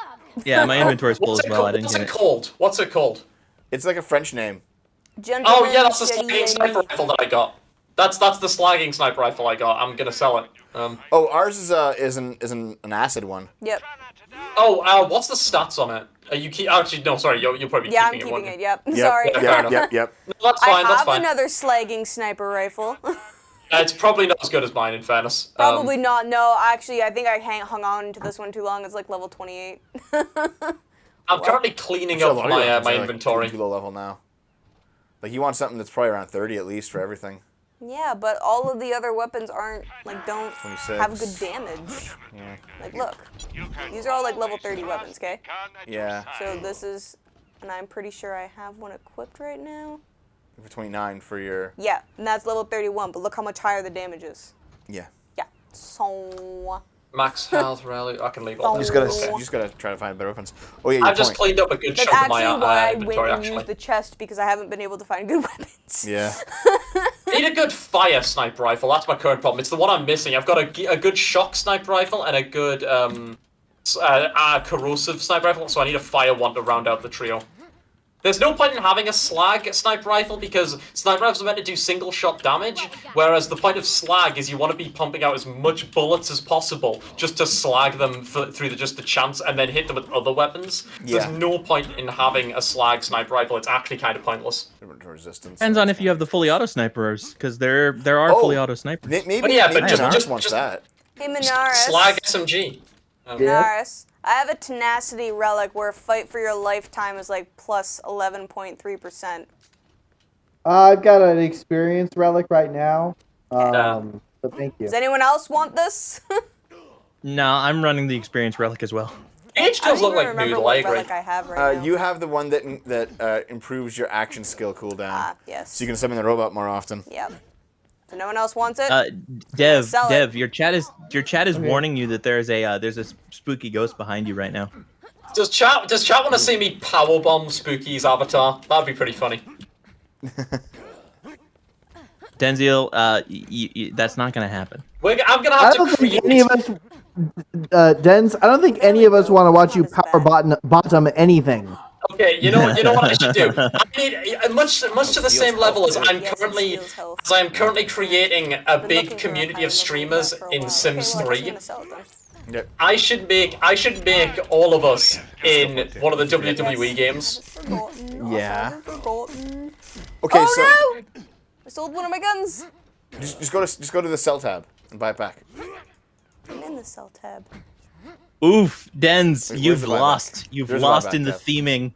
Yeah, my inventory's full What's as it well. called? I didn't What's get it it. called? What's it called? It's like a French name. gentlemen, Oh yeah, that's the steady slagging and sniper me. rifle that I got. That's the slagging sniper rifle I got. I'm gonna sell it. Oh, ours is an acid one. Yep. What's the stats on it? You keep actually no, sorry, you'll probably be Yeah, I'm keeping keeping won't it. you? Yep. Yep, Sorry. Yeah, fair enough. Yep. No, that's fine. I That's have fine. another slagging sniper rifle. It's probably not as good as mine, in fairness. Probably not. No, actually, I think I hung on to this one too long. It's like level 28. I'm currently cleaning Sure, a up lot of your my weapons my are, like, inventory. too low level now. Like you want something that's probably around 30 at least for everything. Yeah, but all of the other weapons aren't don't 26. have good damage. Yeah. Like, look, these are all like level 30 weapons, okay? Yeah. So this is, and I'm pretty sure I have one equipped right now. For 29 for your. Yeah, and that's level 31. But look how much higher the damage is. Yeah. Yeah. So. Max health rally. I can leave all You that. just gotta try to find better weapons. Oh yeah, your I've just point. cleaned up a good That's chunk of my actually why I went inventory. and Actually, used the chest because I haven't been able to find good weapons. Yeah. need a good fire sniper rifle. That's my current problem. It's the one I'm missing. I've got a good shock sniper rifle and a good corrosive sniper rifle. So I need a fire one to round out the trio. There's no point in having a slag sniper rifle because sniper rifles are meant to do single shot damage, whereas the point of slag is you want to be pumping out as much bullets as possible just to slag them through just the chance and then hit them with other weapons. So Yeah. there's no point in having a slag sniper rifle. It's actually kind of pointless. Resistance. Depends on if you have the fully auto snipers, because there are fully auto snipers. Maybe. But yeah, but maybe just- Mars just- wants just- that. Hey, Minaris. Slag SMG. Minaris. I have a tenacity relic where fight for your lifetime is like plus 11.3%. I've got an experience relic right now. Yeah. So thank you. Does anyone else want this? No, I'm running the experience relic as well. Each I does don't look even like remember noodle, what I agree. relic I have right now. You have the one that improves your action skill cooldown. Ah, yes. So you can summon the robot more often. Yep. So no one else wants it? Dev, Sell it. Dev, your chat is warning you that there's a spooky ghost behind you right now. Does chat want to see me powerbomb Spooky's avatar? That'd be pretty funny. Denziel, that's not gonna happen. I'm gonna I have to don't create. think any of us, Dens. I don't think any of us want to watch you power bottom anything. Okay, you know what I should do. I need much to the same level as I'm currently creating a big community of streamers in Sims 3. Yep. I should make all of us in one of the WWE games. Yeah. Forgotten. Okay, Oh no! I sold one of my guns. so just go to the cell tab and buy it back. I'm in the cell tab. Oof, Dens, Where's you've the buyback? lost. You've There's the lost buyback, in the Dev. theming.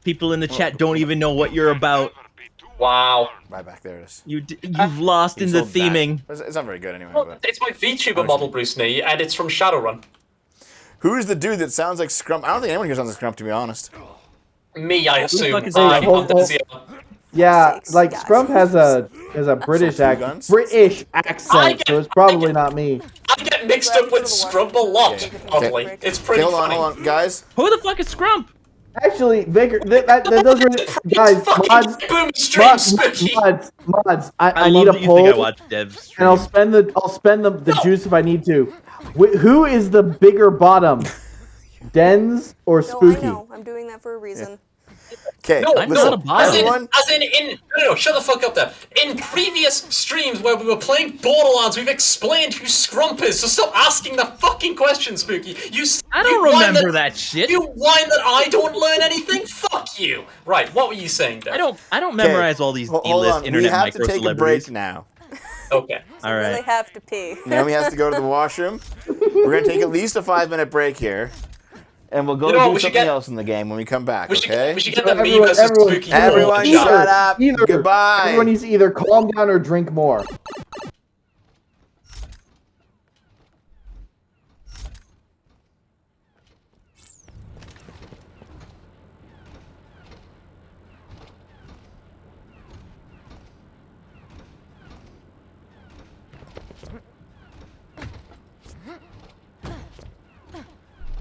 People in the chat don't even know what you're about. Wow. Buy back. There it is. You've lost You in the sold that. theming. It's not very good anyway. Well, But. it's my VTuber model, Bruce Lee, and it's from Shadowrun. Who's the dude that sounds like Scrump? I don't think anyone here sounds like Scrump, to be honest. Me, I assume. fuck is I that? Hold- hold- Yeah, Sakes, like guys. Scrump has a British two accent. guns? British accent, so it's probably not me. I get mixed up with Scrump a lot, oddly. It's pretty Okay, funny. hold on, guys. Who the fuck is Scrump? Actually, Baker, those are guys. Fucking boom stream, Spooky! Mods. I I love need a that you think I poll, watch Dev's and stream. I'll spend the juice if I need to. Who is the bigger bottom, Dens or No, Spooky? I know. I'm doing that for a reason. Okay, No, I'm listen, not a bot. everyone. No, shut the fuck up there. In previous streams where we were playing Borderlands, we've explained who Scrump is, so stop asking the fucking question, Spooky. I don't you whine remember that shit. You whine that I don't learn anything? Fuck you. Right, what were you saying, Dev? I don't memorize all these Hold D-list on, we internet have micro to take a celebrities. break now. Okay. All I really right. have to pee. Naomi has to go to the washroom. We're gonna take at least a 5-minute break here, and we'll go You know what, do we should something get- else in the game when we come back. We should, Okay? we should get So the me everyone- versus everyone- Spooky. Everyone shot. shut up. Either Goodbye. Everyone needs to either calm down or drink more.